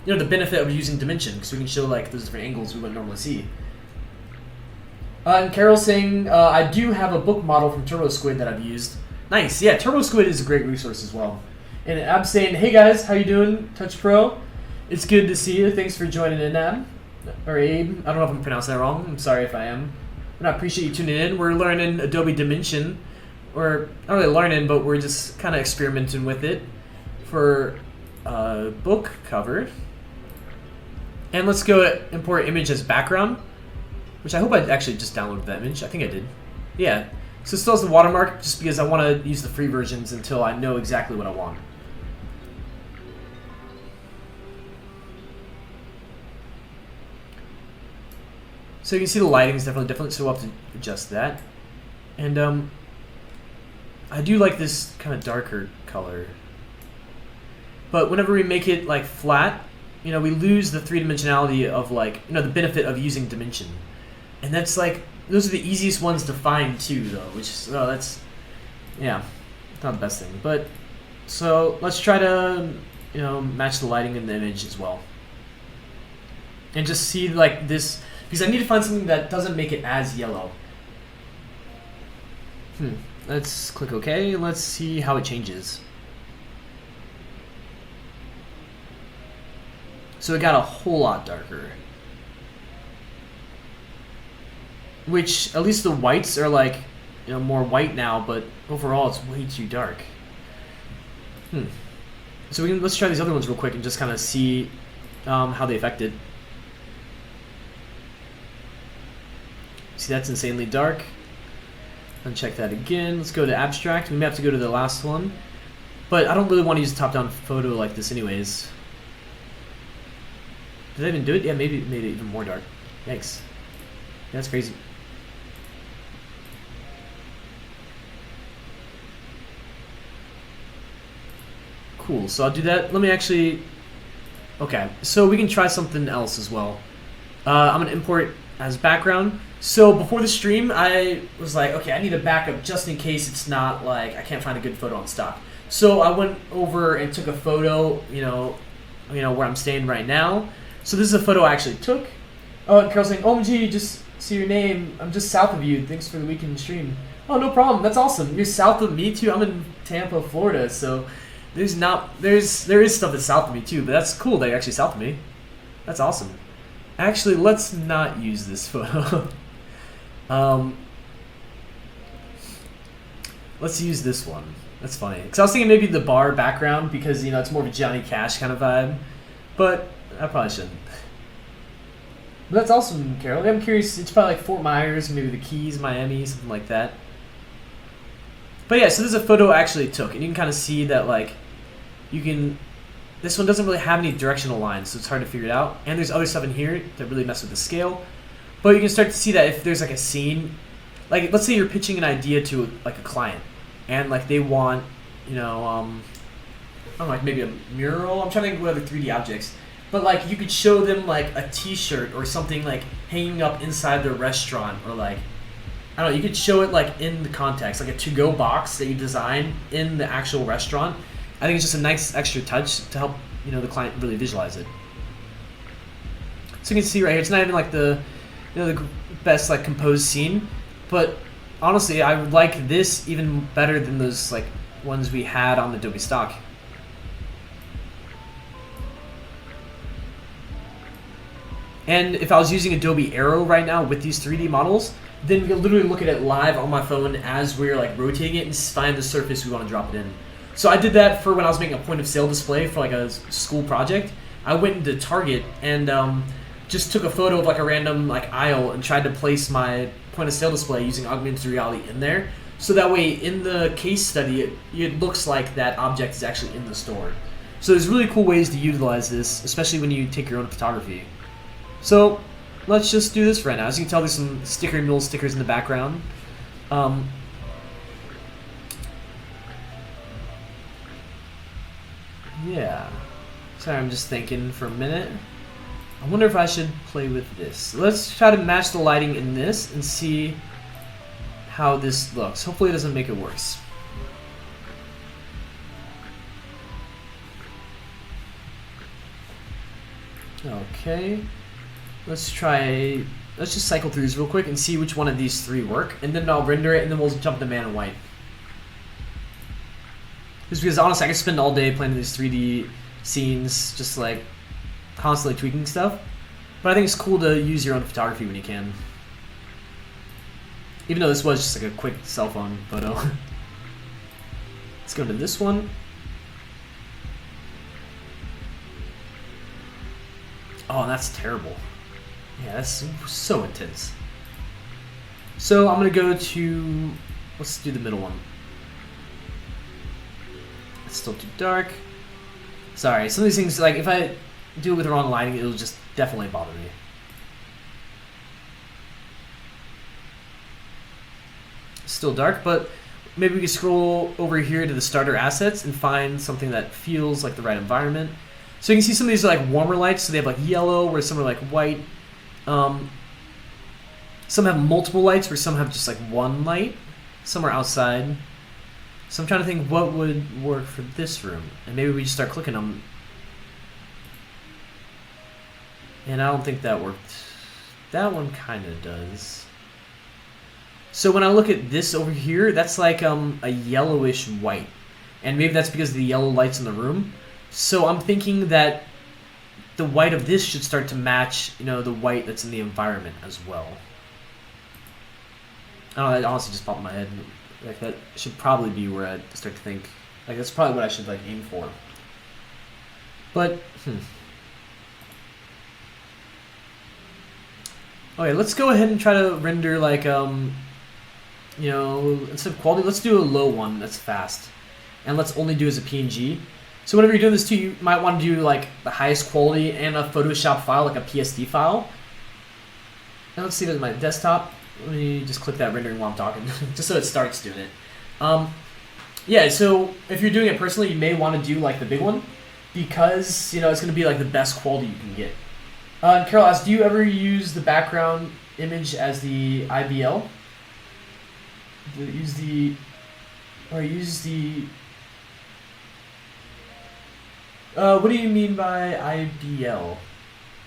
you know, the benefit of using Dimension, because we can show like those different angles we wouldn't normally see. And Carol's saying, I do have a book model from Turbo Squid that I've used. Nice, yeah, Turbo Squid is a great resource as well. And Ab's saying, hey guys, how you doing, Touch Pro? It's good to see you. Thanks for joining in, Ab. Or Abe. I don't know if I'm pronouncing that wrong. I'm sorry if I am. But I appreciate you tuning in. We're learning Adobe Dimension. Or, not really learning, but we're just kind of experimenting with it for a book cover. And let's go import image as background, which I hope I actually just downloaded that image. I think I did. Yeah. So it still has the watermark, just because I want to use the free versions until I know exactly what I want. So you can see the lighting is definitely different, so we'll have to adjust that. And I do like this kind of darker color. But whenever we make it like flat, you know, we lose the three-dimensionality of like, you know, the benefit of using Dimension. And that's like, those are the easiest ones to find too, though, which is, oh, that's, yeah, not the best thing. But, so let's try to, you know, match the lighting in the image as well. And just see like this, because I need to find something that doesn't make it as yellow. Let's click OK, and let's see how it changes. So it got a whole lot darker. Which, at least the whites are like more white now, but overall it's way too dark. So let's try these other ones real quick and just kind of see how they affect it. See, that's insanely dark. Uncheck that again. Let's go to abstract. We may have to go to the last one, but I don't really want to use a top-down photo like this anyways. Did I even do it? Yeah, maybe made it even more dark. Yikes. That's crazy. Cool, so I'll do that. Let me actually... Okay, so we can try something else as well. I'm going to import as background. So before the stream, I was like, okay, I need a backup just in case it's not like, I can't find a good photo on stock. So I went over and took a photo, you know where I'm staying right now. So this is a photo I actually took. Oh, and Carol's saying, OMG, just see your name. I'm just south of you. Thanks for the weekend stream. Oh, no problem. That's awesome. You're south of me too. I'm in Tampa, Florida, so... there is stuff that's south of me too, but that's cool that you're actually south of me. That's awesome. Actually, let's not use this photo. Let's use this one. That's funny. Because I was thinking maybe the bar background because, it's more of a Johnny Cash kind of vibe. But I probably shouldn't. But that's awesome, Carol. I'm curious. It's probably like Fort Myers, maybe the Keys, Miami, something like that. But yeah, so this is a photo I actually took. And you can kind of see that, like, this one doesn't really have any directional lines, so it's hard to figure it out. And there's other stuff in here that really mess with the scale. But you can start to see that if there's like a scene, like let's say you're pitching an idea to like a client, and like they want, I don't know, like maybe a mural. I'm trying to think of what other 3D objects. But like you could show them like a T-shirt or something like hanging up inside the restaurant, or like, I don't know, you could show it like in the context, like a to-go box that you design in the actual restaurant. I think it's just a nice extra touch to help, the client really visualize it. So you can see right here, it's not even like the best like composed scene, but honestly, I would like this even better than those like ones we had on the Adobe Stock. And if I was using Adobe Aero right now with these 3D models, then we could literally look at it live on my phone as we're like rotating it and find the surface we want to drop it in. So I did that for when I was making a point of sale display for like a school project. I went into Target and just took a photo of like a random like aisle and tried to place my point of sale display using augmented reality in there. So that way in the case study, it looks like that object is actually in the store. So there's really cool ways to utilize this, especially when you take your own photography. So let's just do this for right now. As you can tell, there's some sticker mule stickers in the background. Yeah. Sorry, I'm just thinking for a minute. I wonder if I should play with this. Let's try to match the lighting in this and see how this looks. Hopefully it doesn't make it worse. Okay. Let's just cycle through these real quick and see which one of these three work. And then I'll render it and then we'll jump to man and white. Just because honestly, I could spend all day playing these 3D scenes, just like constantly tweaking stuff. But I think it's cool to use your own photography when you can. Even though this was just like a quick cell phone photo. Let's go to this one. Oh, that's terrible. Yeah, that's so intense. So I'm gonna go to, let's do the middle one. It's still too dark. Sorry, some of these things, like if I do it with the wrong lighting, it'll just definitely bother me. Still dark, but maybe we can scroll over here to the starter assets and find something that feels like the right environment. So you can see some of these are like warmer lights, so they have like yellow, where some are like white. Some have multiple lights, where some have just like one light. Some are outside. So I'm trying to think what would work for this room. And maybe we just start clicking them. And I don't think that worked. That one kind of does. So when I look at this over here, that's like a yellowish white. And maybe that's because of the yellow lights in the room. So I'm thinking that the white of this should start to match, the white that's in the environment as well. I don't know, it honestly just popped in my head. Like, that should probably be where I start to think. Like, that's probably what I should, like, aim for. But, Okay, let's go ahead and try to render, like, you know, instead of quality, let's do a low one that's fast. And let's only do as a PNG. So whenever you're doing this too, you might want to do, like, the highest quality and a Photoshop file, like a PSD file. And let's see if it's my desktop. Let me just click that rendering while I'm talking, just so it starts doing it. Yeah, so if you're doing it personally, you may want to do, like, the big one, because, you know, it's going to be, like, the best quality you can get. And Carol asks, do you ever use the background image as the IBL? Use the what do you mean by IBL?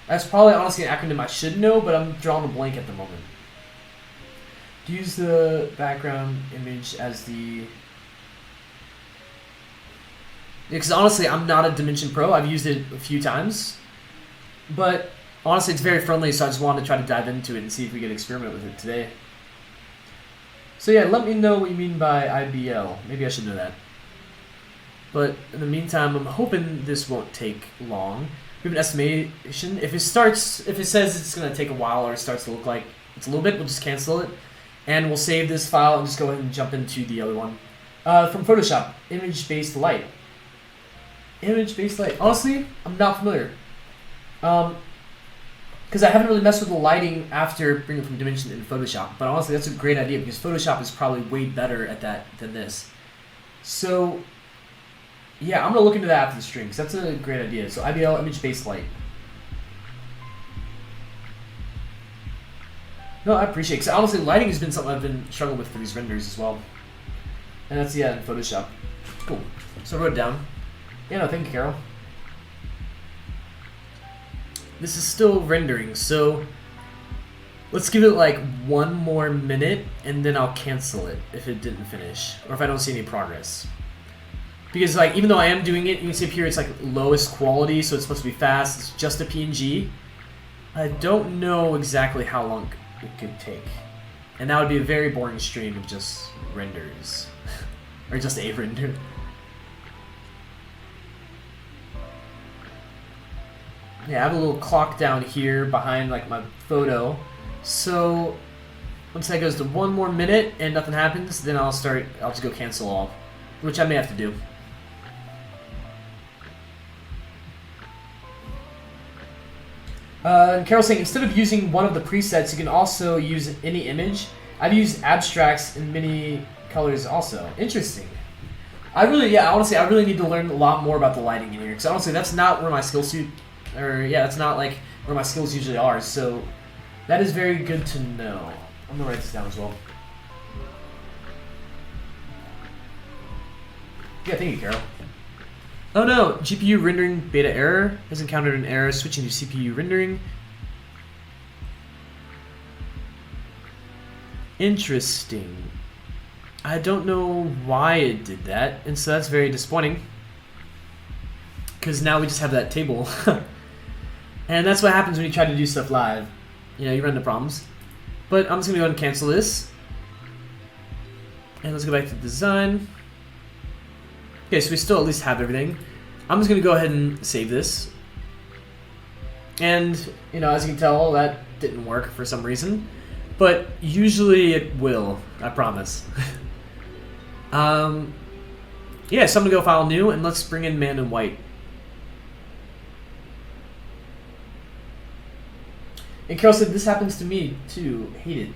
That's probably honestly an acronym I should know, but I'm drawing a blank at the moment. Do you use the background image as the... Because honestly, I'm not a Dimension Pro. I've used it a few times, but honestly, it's very friendly, so I just wanted to try to dive into it and see if we could experiment with it today. So yeah, let me know what you mean by IBL. Maybe I should know that. But in the meantime, I'm hoping this won't take long. We have an estimation. If it says it's going to take a while or it starts to look like it's a little bit, we'll just cancel it. And we'll save this file and just go ahead and jump into the other one. From Photoshop, image-based light. Image-based light. Honestly, I'm not familiar. Because I haven't really messed with the lighting after bringing it from Dimension in Photoshop. But honestly, that's a great idea because Photoshop is probably way better at that than this. So, yeah, I'm going to look into that after the stream because that's a great idea. So, IBL, image-based light. No, I appreciate it. Because honestly, lighting has been something I've been struggling with for these renders as well. And that's, yeah, in Photoshop. Cool. So I wrote it down. Yeah, no, thank you, Carol. This is still rendering, so let's give it like 1 more minute and then I'll cancel it if it didn't finish or if I don't see any progress. Because like even though I am doing it, you can see up here it's like lowest quality, so it's supposed to be fast, it's just a PNG. I don't know exactly how long it could take. And that would be a very boring stream of just renders. Or just a render. Yeah, I have a little clock down here behind like my photo. So once that goes to 1 more minute and nothing happens, then I'll just go cancel all, which I may have to do. And Carol's saying instead of using one of the presets, you can also use any image. I've used abstracts in many colors also. Interesting. Honestly, I really need to learn a lot more about the lighting in here because honestly, that's not where my skill suit. That's not like where my skills usually are, so that is very good to know. I'm gonna write this down as well. Yeah, thank you, Carol. Oh no, GPU rendering beta error has encountered an error switching to CPU rendering. Interesting. I don't know why it did that, and so that's very disappointing. Because now we just have that table. And that's what happens when you try to do stuff live. You know, you run into problems. But I'm just going to go ahead and cancel this. And let's go back to design. Okay, so we still at least have everything. I'm just going to go ahead and save this. And, you know, as you can tell, that didn't work for some reason. But usually it will, I promise. Yeah, so I'm going to go file new, and let's bring in man in white. And Carol said, this happens to me too. Hate it.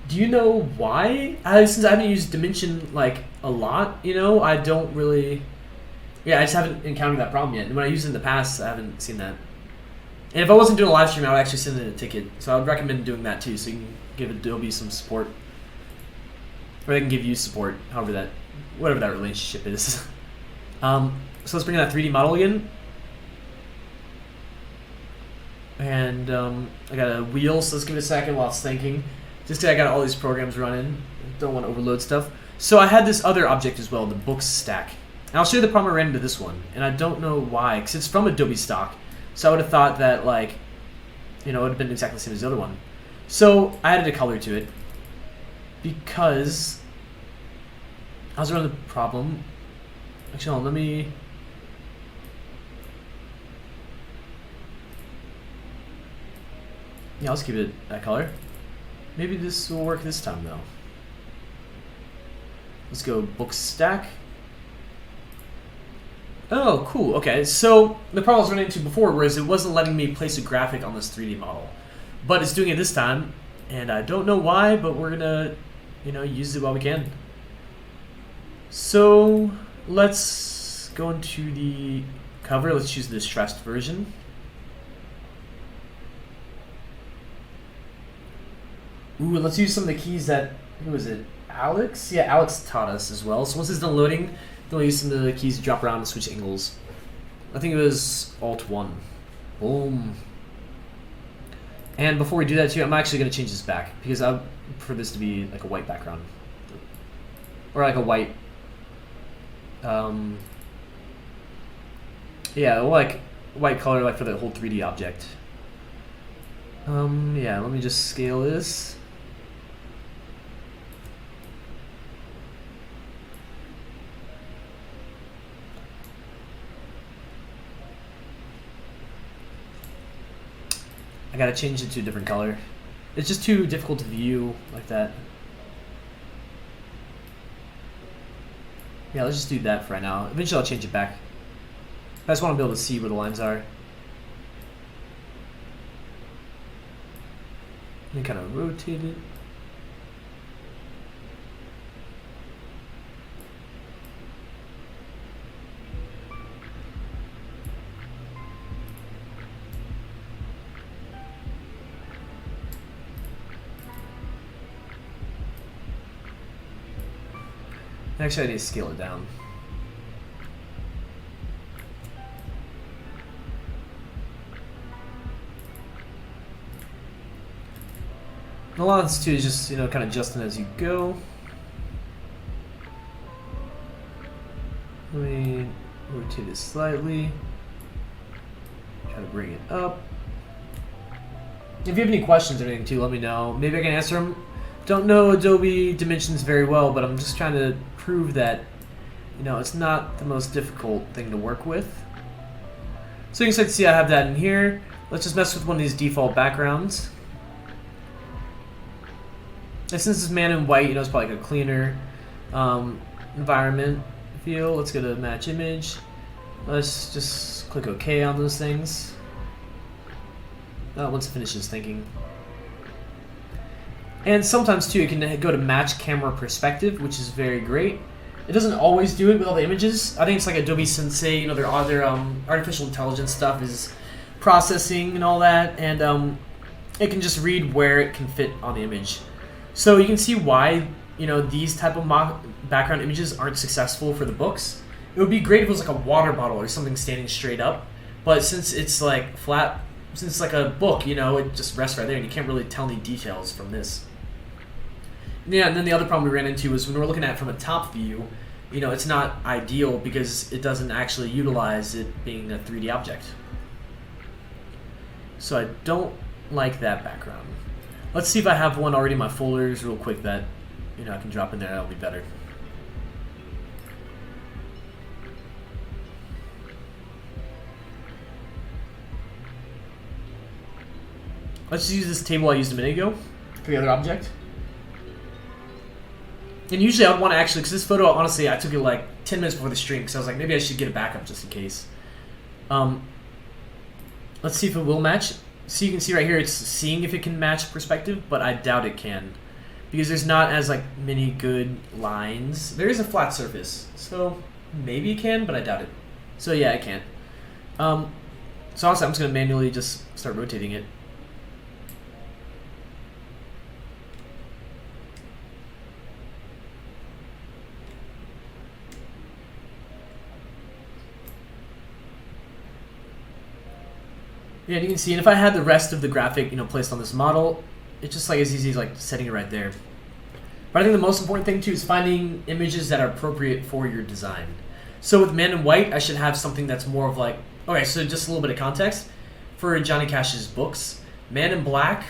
Do you know why? Since I haven't used Dimension like a lot, you know, I don't really... Yeah, I just haven't encountered that problem yet. And when I used it in the past, I haven't seen that. And if I wasn't doing a live stream, I would actually send in a ticket. So I would recommend doing that too, so you can give Adobe some support. Or they can give you support, whatever that relationship is. So let's bring in that 3D model again. And I got a wheel, so let's give it a second while it's thinking. Just because I got all these programs running, don't want to overload stuff. So I had this other object as well, the books stack. And I'll show you the problem I ran into this one, and I don't know why, because it's from Adobe Stock. So I would have thought that, like, you know, it would have been exactly the same as the other one. So I added a color to it. because I was running the problem. Actually, hold on, let me. Yeah, let's keep it that color. Maybe this will work this time though. Let's go book stack. Oh, cool. Okay, so the problem I was running into before was it wasn't letting me place a graphic on this 3D model, but it's doing it this time, and I don't know why, but we're gonna, use it while we can. So let's go into the cover. Let's choose the stressed version. Ooh, let's use some of the keys that, who was it? Alex? Yeah, Alex taught us as well. So once it's done loading, then we'll use some of the keys to drop around and switch angles. I think it was Alt-1. Boom. And before we do that too, I'm actually going to change this back because I prefer this to be like a white background. Or like a white, yeah, like white color like for the whole 3D object. Yeah, let me just scale this. I gotta change it to a different color. It's just too difficult to view like that. Yeah, let's just do that for right now. Eventually I'll change it back. I just want to be able to see where the lines are. Let me kind of rotate it. Actually, I need to scale it down. And a lot of this too is just, kind of adjusting as you go. Let me rotate it slightly. Try to bring it up. If you have any questions or anything too, let me know. Maybe I can answer them. Don't know Adobe Dimensions very well, but I'm just trying to prove that, it's not the most difficult thing to work with. So you can see I have that in here. Let's just mess with one of these default backgrounds. And since it's man in white, it's probably like a cleaner environment feel. Let's go to match image. Let's just click OK on those things. Once it finishes thinking. And sometimes too, you can go to match camera perspective, which is very great. It doesn't always do it with all the images. I think it's like Adobe Sensei, their other artificial intelligence stuff is processing and all that, and it can just read where it can fit on the image. So you can see why these type of background images aren't successful for the books. It would be great if it was like a water bottle or something standing straight up, but since it's like flat, since it's like a book, it just rests right there, and you can't really tell any details from this. Yeah, and then the other problem we ran into is when we're looking at it from a top view, it's not ideal because it doesn't actually utilize it being a 3D object. So I don't like that background. Let's see if I have one already in my folders real quick that, I can drop in there. That'll be better. Let's just use this table I used a minute ago for the other object. And usually I would want to actually, because this photo, honestly, I took it like 10 minutes before the stream, because I was like, maybe I should get a backup just in case. Let's see if it will match. So you can see right here, it's seeing if it can match perspective, but I doubt it can. Because there's not as like many good lines. There is a flat surface, so maybe it can, but I doubt it. So yeah, it can't. So honestly, I'm just going to manually just start rotating it. Yeah, and you can see, and if I had the rest of the graphic, placed on this model, it's just like as easy as like setting it right there. But I think the most important thing too is finding images that are appropriate for your design. So with Man in White, I should have something that's more of like, okay, so just a little bit of context. For Johnny Cash's books, Man in Black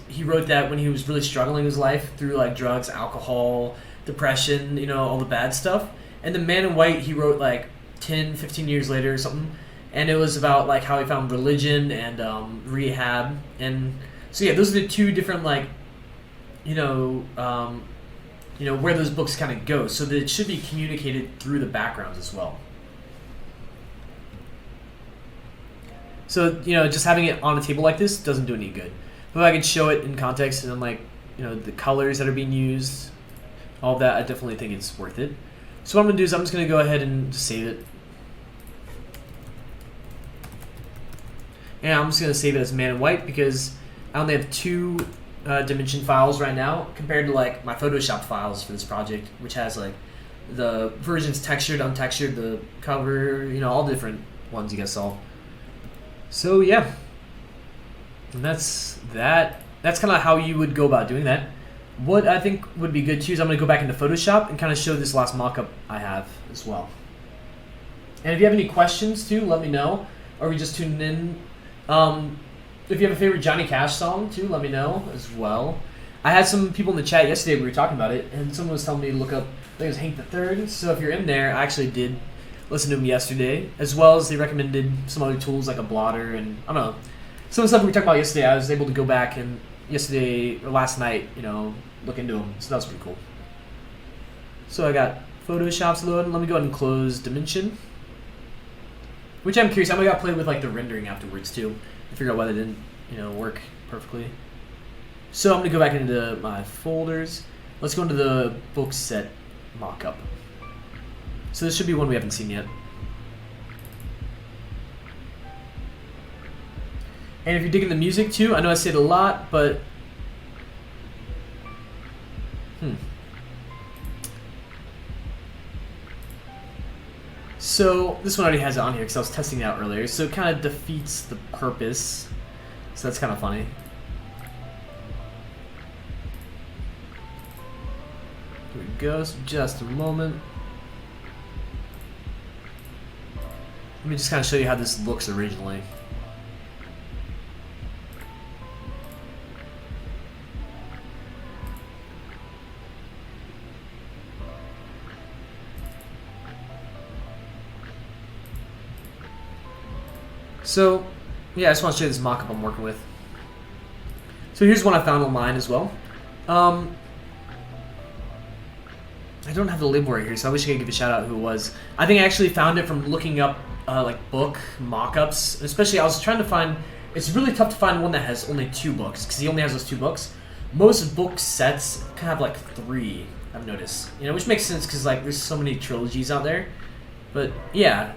he wrote that when he was really struggling in his life through like drugs, alcohol, depression, all the bad stuff. And the Man in White he wrote like 10, 15 years later or something. And it was about like how he found religion and rehab. And so yeah, those are the two different like, where those books kind of go. So that it should be communicated through the backgrounds as well. So, just having it on a table like this doesn't do any good. But if I could show it in context and like, the colors that are being used, all of that, I definitely think it's worth it. So what I'm going to do is I'm just going to go ahead and just save it. And I'm just going to save it as Man in White because I only have 2 dimension files right now compared to like my Photoshop files for this project, which has like the versions textured, untextured, the cover, all the different ones you guys saw. So yeah, and that's that. That's kind of how you would go about doing that. What I think would be good too is I'm going to go back into Photoshop and kind of show this last mock-up I have as well. And if you have any questions too, let me know. Or we just tuning in. If you have a favorite Johnny Cash song too, let me know as well. I had some people in the chat yesterday, we were talking about it, and someone was telling me to look up, I think it was Hank the Third. So if you're in there, I actually did listen to him yesterday, as well as they recommended some other tools like a blotter and I don't know, some of the stuff we were talking about yesterday. I was able to go back and last night, look into them. So that was pretty cool. So I got Photoshop's loading. Let me go ahead and close Dimension, which I'm curious. I'm gonna play with like the rendering afterwards too, to figure out why that didn't, work perfectly. So I'm gonna go back into my folders. Let's go into the book set mockup. So this should be one we haven't seen yet. And if you're digging the music too, I know I say it a lot, but So this one already has it on here because I was testing it out earlier. So it kind of defeats the purpose. So that's kind of funny. Here we go. So just a moment. Let me just kind of show you how this looks originally. So, yeah, I just want to show you this mock-up I'm working with. So here's one I found online as well. I don't have the label right here, so I wish I could give a shout out who it was. I think I actually found it from looking up like book mock-ups. Especially, I was trying to find. It's really tough to find one that has only 2 books because he only has those 2 books. Most book sets can have like 3. I've noticed, which makes sense because like there's so many trilogies out there. But yeah.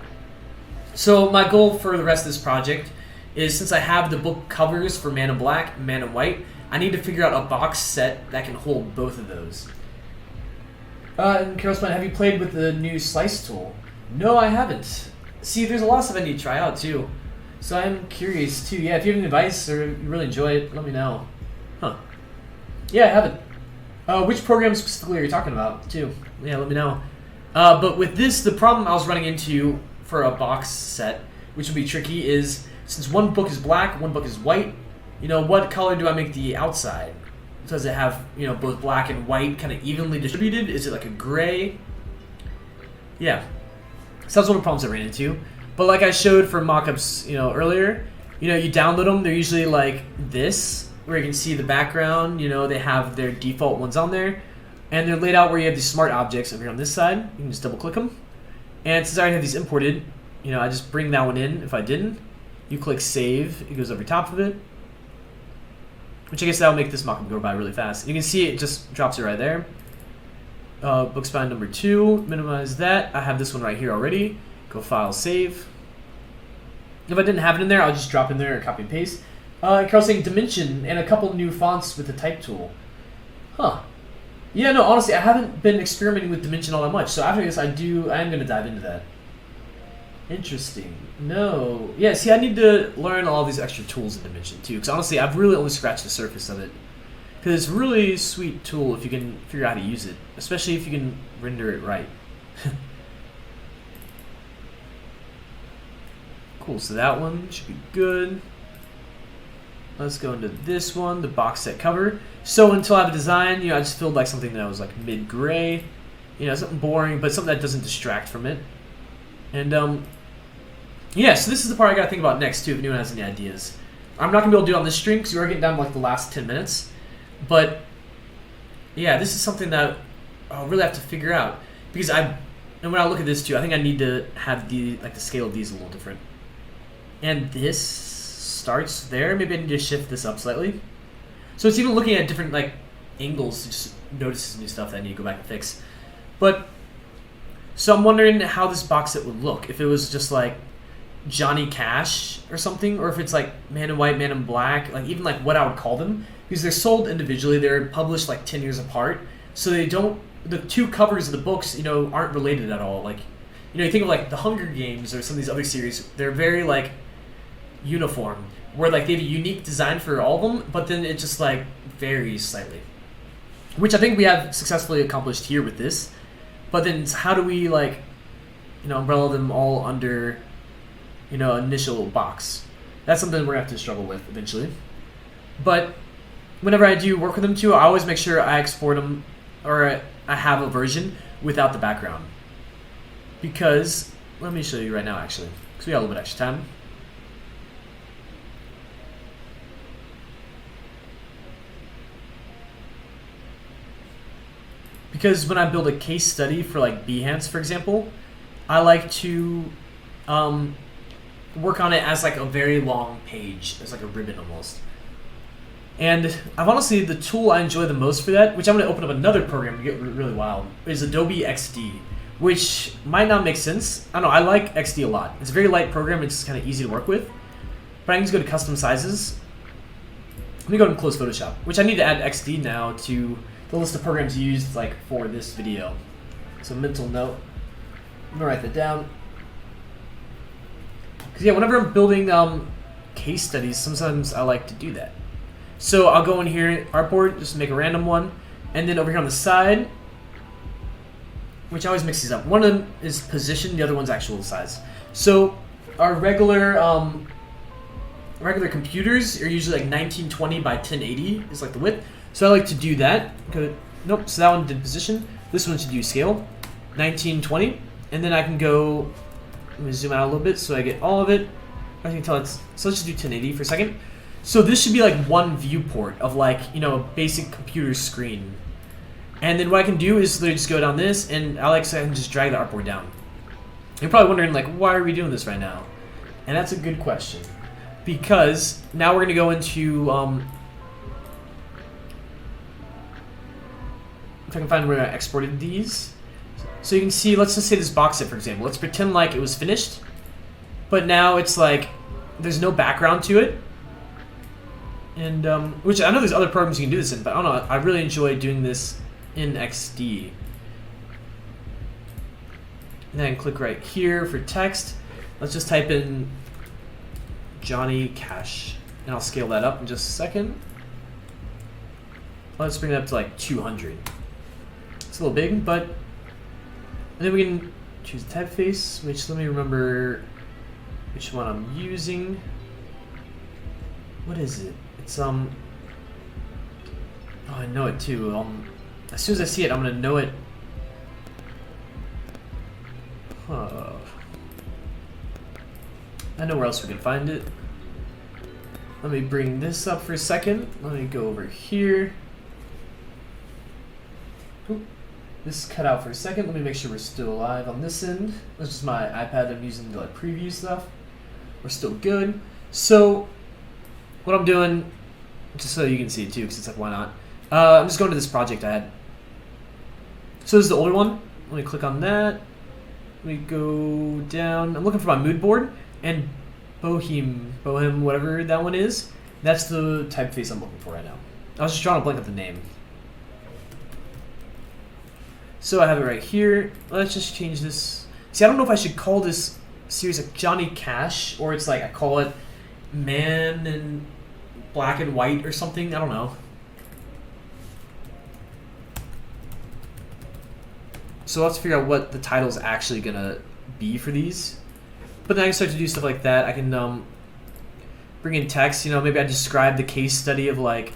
So my goal for the rest of this project is, since I have the book covers for Man in Black and Man in White, I need to figure out a box set that can hold both of those. And Carol's-Plan, have you played with the new slice tool? No, I haven't. See, there's a lot of stuff I need to try out too. So I'm curious too. Yeah, if you have any advice or you really enjoy it, let me know. Huh. Yeah, I haven't. Which program specifically are you talking about too? Yeah, let me know. But with this, the problem I was running into for a box set, which would be tricky, is since one book is black, one book is white, what color do I make the outside? Does it have, both black and white kind of evenly distributed? Is it like a gray? Yeah. So that's one of the problems I ran into. But like I showed for mockups, earlier, you download them, they're usually like this, where you can see the background, they have their default ones on there, and they're laid out where you have these smart objects over here on this side. You can just double click them. And since I already have these imported, I just bring that one in. If I didn't, you click save, it goes over top of it. Which I guess that'll make this mockup go by really fast. And you can see it just drops it right there. Book spine number 2, minimize that. I have this one right here already. Go file, save. If I didn't have it in there, I'll just drop in there and copy and paste. Carl's saying Dimension and a couple new fonts with the type tool. Huh. Yeah, no, honestly, I haven't been experimenting with Dimension all that much. So after this, I am going to dive into that. Interesting. No. Yeah, see, I need to learn all these extra tools in Dimension too. Because honestly, I've really only scratched the surface of it. Because it's a really sweet tool if you can figure out how to use it. Especially if you can render it right. Cool, so that one should be good. Let's go into this one, the box set cover. So until I have a design, I just filled like something that was like mid-gray, something boring, but something that doesn't distract from it. And yeah, so this is the part I gotta think about next too, if anyone has any ideas. I'm not gonna be able to do it on this stream because we're getting down to like the last 10 minutes. But yeah, this is something that I'll really have to figure out because and when I look at this too, I think I need to have the scale of these a little different. And this starts there. Maybe I need to shift this up slightly. So it's even looking at different angles. Just notices new stuff that I need to go back and fix. But so I'm wondering how this box set would look if it was just like Johnny Cash or something, or if it's like Man in White, Man in Black, even what I would call them, because they're sold individually. They're published 10 years apart, so they don't. The two covers of the books, aren't related at all. You think of the Hunger Games or some of these other series. They're very uniform, where they have a unique design for all of them, but then it just varies slightly, which I think we have successfully accomplished here with this. But then how do we umbrella them all under initial box? That's something we're gonna have to struggle with eventually. But whenever I do work with them too, I always make sure I export them, or I have a version without the background, because let me show you right now actually, because we got a little bit extra time. Because when I build a case study for Behance, for example, I like to work on it as a very long page, as a ribbon almost. And I've honestly, the tool I enjoy the most for that, which I'm going to open up another program to get really wild, is Adobe Xd, which might not make sense. I don't know, I like Xd a lot. It's a very light program, it's kind of easy to work with. But I can just go to custom sizes. Let me go and close Photoshop, which I need to add Xd now to the list of programs used for this video. So mental note, I'm gonna write that down. Because yeah, whenever I'm building case studies, sometimes I like to do that. So I'll go in here, artboard, just make a random one, and then over here on the side, which always mixes up. One of them is position, the other one's actual size. So our regular computers are usually 1920 by 1080 is the width. So I like to do that. Nope, so that one did position. This one should do scale, 1920. And then I can go, let me zoom out a little bit so I get all of it. I can tell so let's just do 1080 for a second. So this should be one viewport of a basic computer screen. And then what I can do is literally just go down this, and I can just drag the artboard down. You're probably wondering why are we doing this right now? And that's a good question. Because now we're gonna go into if I can find where I exported these. So you can see, let's just say this box set, for example. Let's pretend it was finished, but now it's there's no background to it. And which I know there's other programs you can do this in, but I don't know, I really enjoy doing this in Xd. And then click right here for text. Let's just type in Johnny Cash, and I'll scale that up in just a second. Let's bring it up to 200. It's a little big, but and then we can choose the typeface, which let me remember which one I'm using. What is it? It's oh, I know it too. As soon as I see it, I'm gonna know it. I know where else we can find it. Let me bring this up for a second. Let me go over here. Oop. This cut out for a second. Let me make sure we're still alive on this end. That's just my iPad I'm using to preview stuff. We're still good. So what I'm doing, just so you can see it too, because it's why not? I'm just going to this project I had. So this is the older one. Let me click on that. Let me go down. I'm looking for my mood board, and Bohem, whatever that one is. That's the typeface I'm looking for right now. I was just drawing a blank at the name. So I have it right here. Let's just change this. See, I don't know if I should call this series Johnny Cash, or it's I call it Man in Black and White or something. I don't know. So let's figure out what the title's actually gonna be for these. But then I can start to do stuff like that. I can bring in text. You know, maybe I describe the case study of like.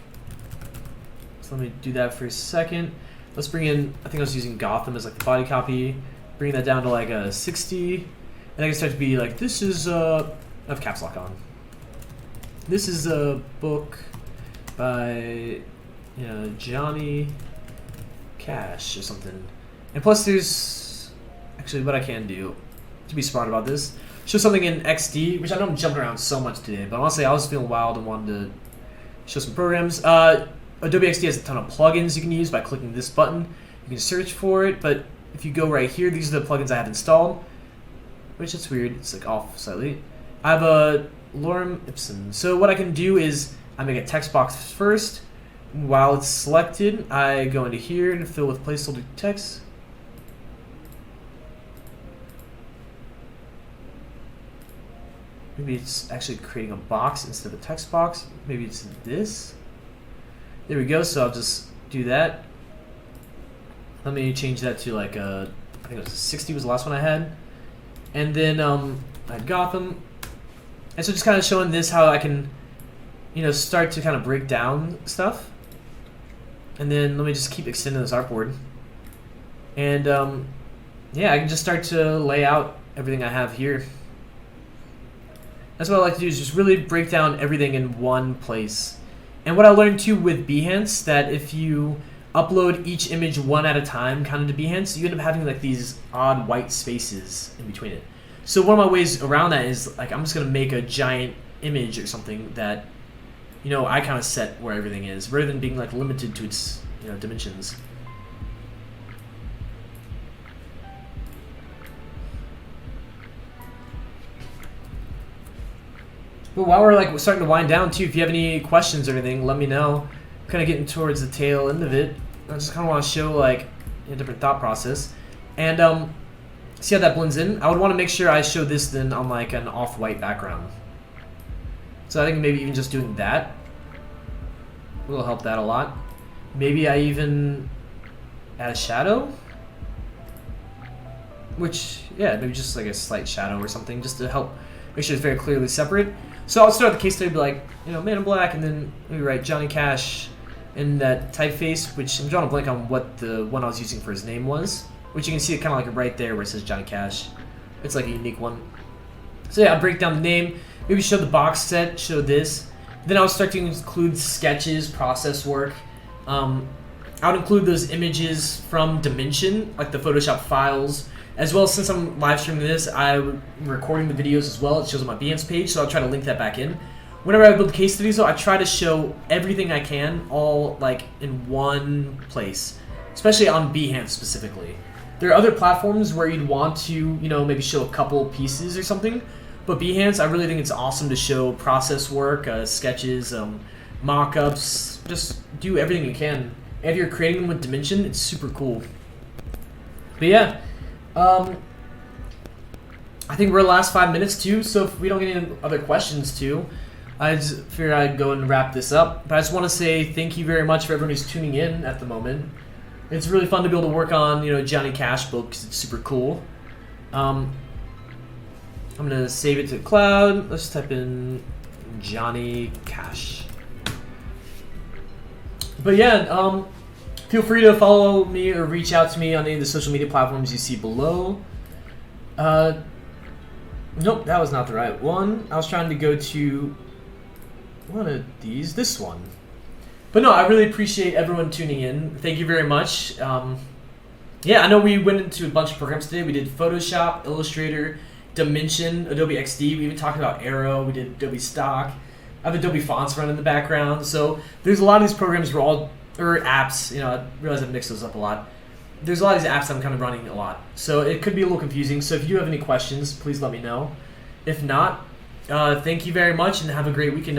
So let me do that for a second. Let's bring in. I think I was using Gotham as like the body copy. Bring that down to like a 60, and I can start to be like, this is I have caps lock on. This is a book by Johnny Cash or something. And plus, there's actually what I can do to be smart about this. Show something in Xd, which I know I'm jumping around so much today, but honestly, I was feeling wild and wanted to show some programs. Adobe Xd has a ton of plugins you can use by clicking this button. You can search for it, but if you go right here, these are the plugins I have installed, which is weird. It's like off slightly. I have a Lorem Ipsum. So what I can do is I make a text box first. While it's selected, I go into here and fill with placeholder text. Maybe it's actually creating a box instead of a text box. Maybe it's this. There we go. So I'll just do that. Let me change that to like I think it was 60 was the last one I had. And then I had Gotham. And so just kind of showing this how I can, start to kind of break down stuff. And then let me just keep extending this artboard. And yeah, I can just start to lay out everything I have here. That's what I like to do, is just really break down everything in one place. And what I learned too with Behance, that if you upload each image one at a time kind of to Behance, you end up having like these odd white spaces in between it. So one of my ways around that is like I'm just going to make a giant image or something that, I kind of set where everything is, rather than being like limited to its, dimensions. But while we're like starting to wind down too, if you have any questions or anything, let me know. I'm kind of getting towards the tail end of it. I just kind of want to show like a different thought process, and see how that blends in. I would want to make sure I show this then on like an off-white background. So I think maybe even just doing that will help that a lot. Maybe I even add a shadow, which maybe just like a slight shadow or something, just to help make sure it's very clearly separate. So I'll start the case study, be like, Man in Black, and then maybe write Johnny Cash in that typeface, which I'm drawing a blank on what the one I was using for his name was, which you can see it kind of like right there where it says Johnny Cash. It's like a unique one. So yeah, I'll break down the name, maybe show the box set, show this. Then I'll start to include sketches, process work. I would include those images from Dimension, like the Photoshop files. As well, since I'm live streaming this, I'm recording the videos as well. It shows on my Behance page, so I'll try to link that back in. Whenever I build case studies, though, I try to show everything I can all like in one place, especially on Behance specifically. There are other platforms where you'd want to, maybe show a couple pieces or something, but Behance, I really think it's awesome to show process work, sketches, mock-ups. Just do everything you can. And if you're creating them with Dimension, it's super cool. But yeah. I think we're the last 5 minutes too, so if we don't get any other questions too, I just figured I'd go and wrap this up. But I just want to say thank you very much for everyone who's tuning in at the moment. It's really fun to be able to work on, Johnny Cash book, because it's super cool. I'm gonna save it to the cloud. Let's type in Johnny Cash. But yeah, feel free to follow me or reach out to me on any of the social media platforms you see below. Nope, that was not the right one. I was trying to go to one of these, this one. But no, I really appreciate everyone tuning in. Thank you very much. Yeah, I know we went into a bunch of programs today. We did Photoshop, Illustrator, Dimension, Adobe Xd. We even talked about Arrow. We did Adobe Stock. I have Adobe Fonts running in the background. So there's a lot of these programs or apps. I realize I've mixed those up a lot. There's a lot of these apps I'm kind of running a lot. So it could be a little confusing. So if you do have any questions, please let me know. If not, thank you very much and have a great weekend.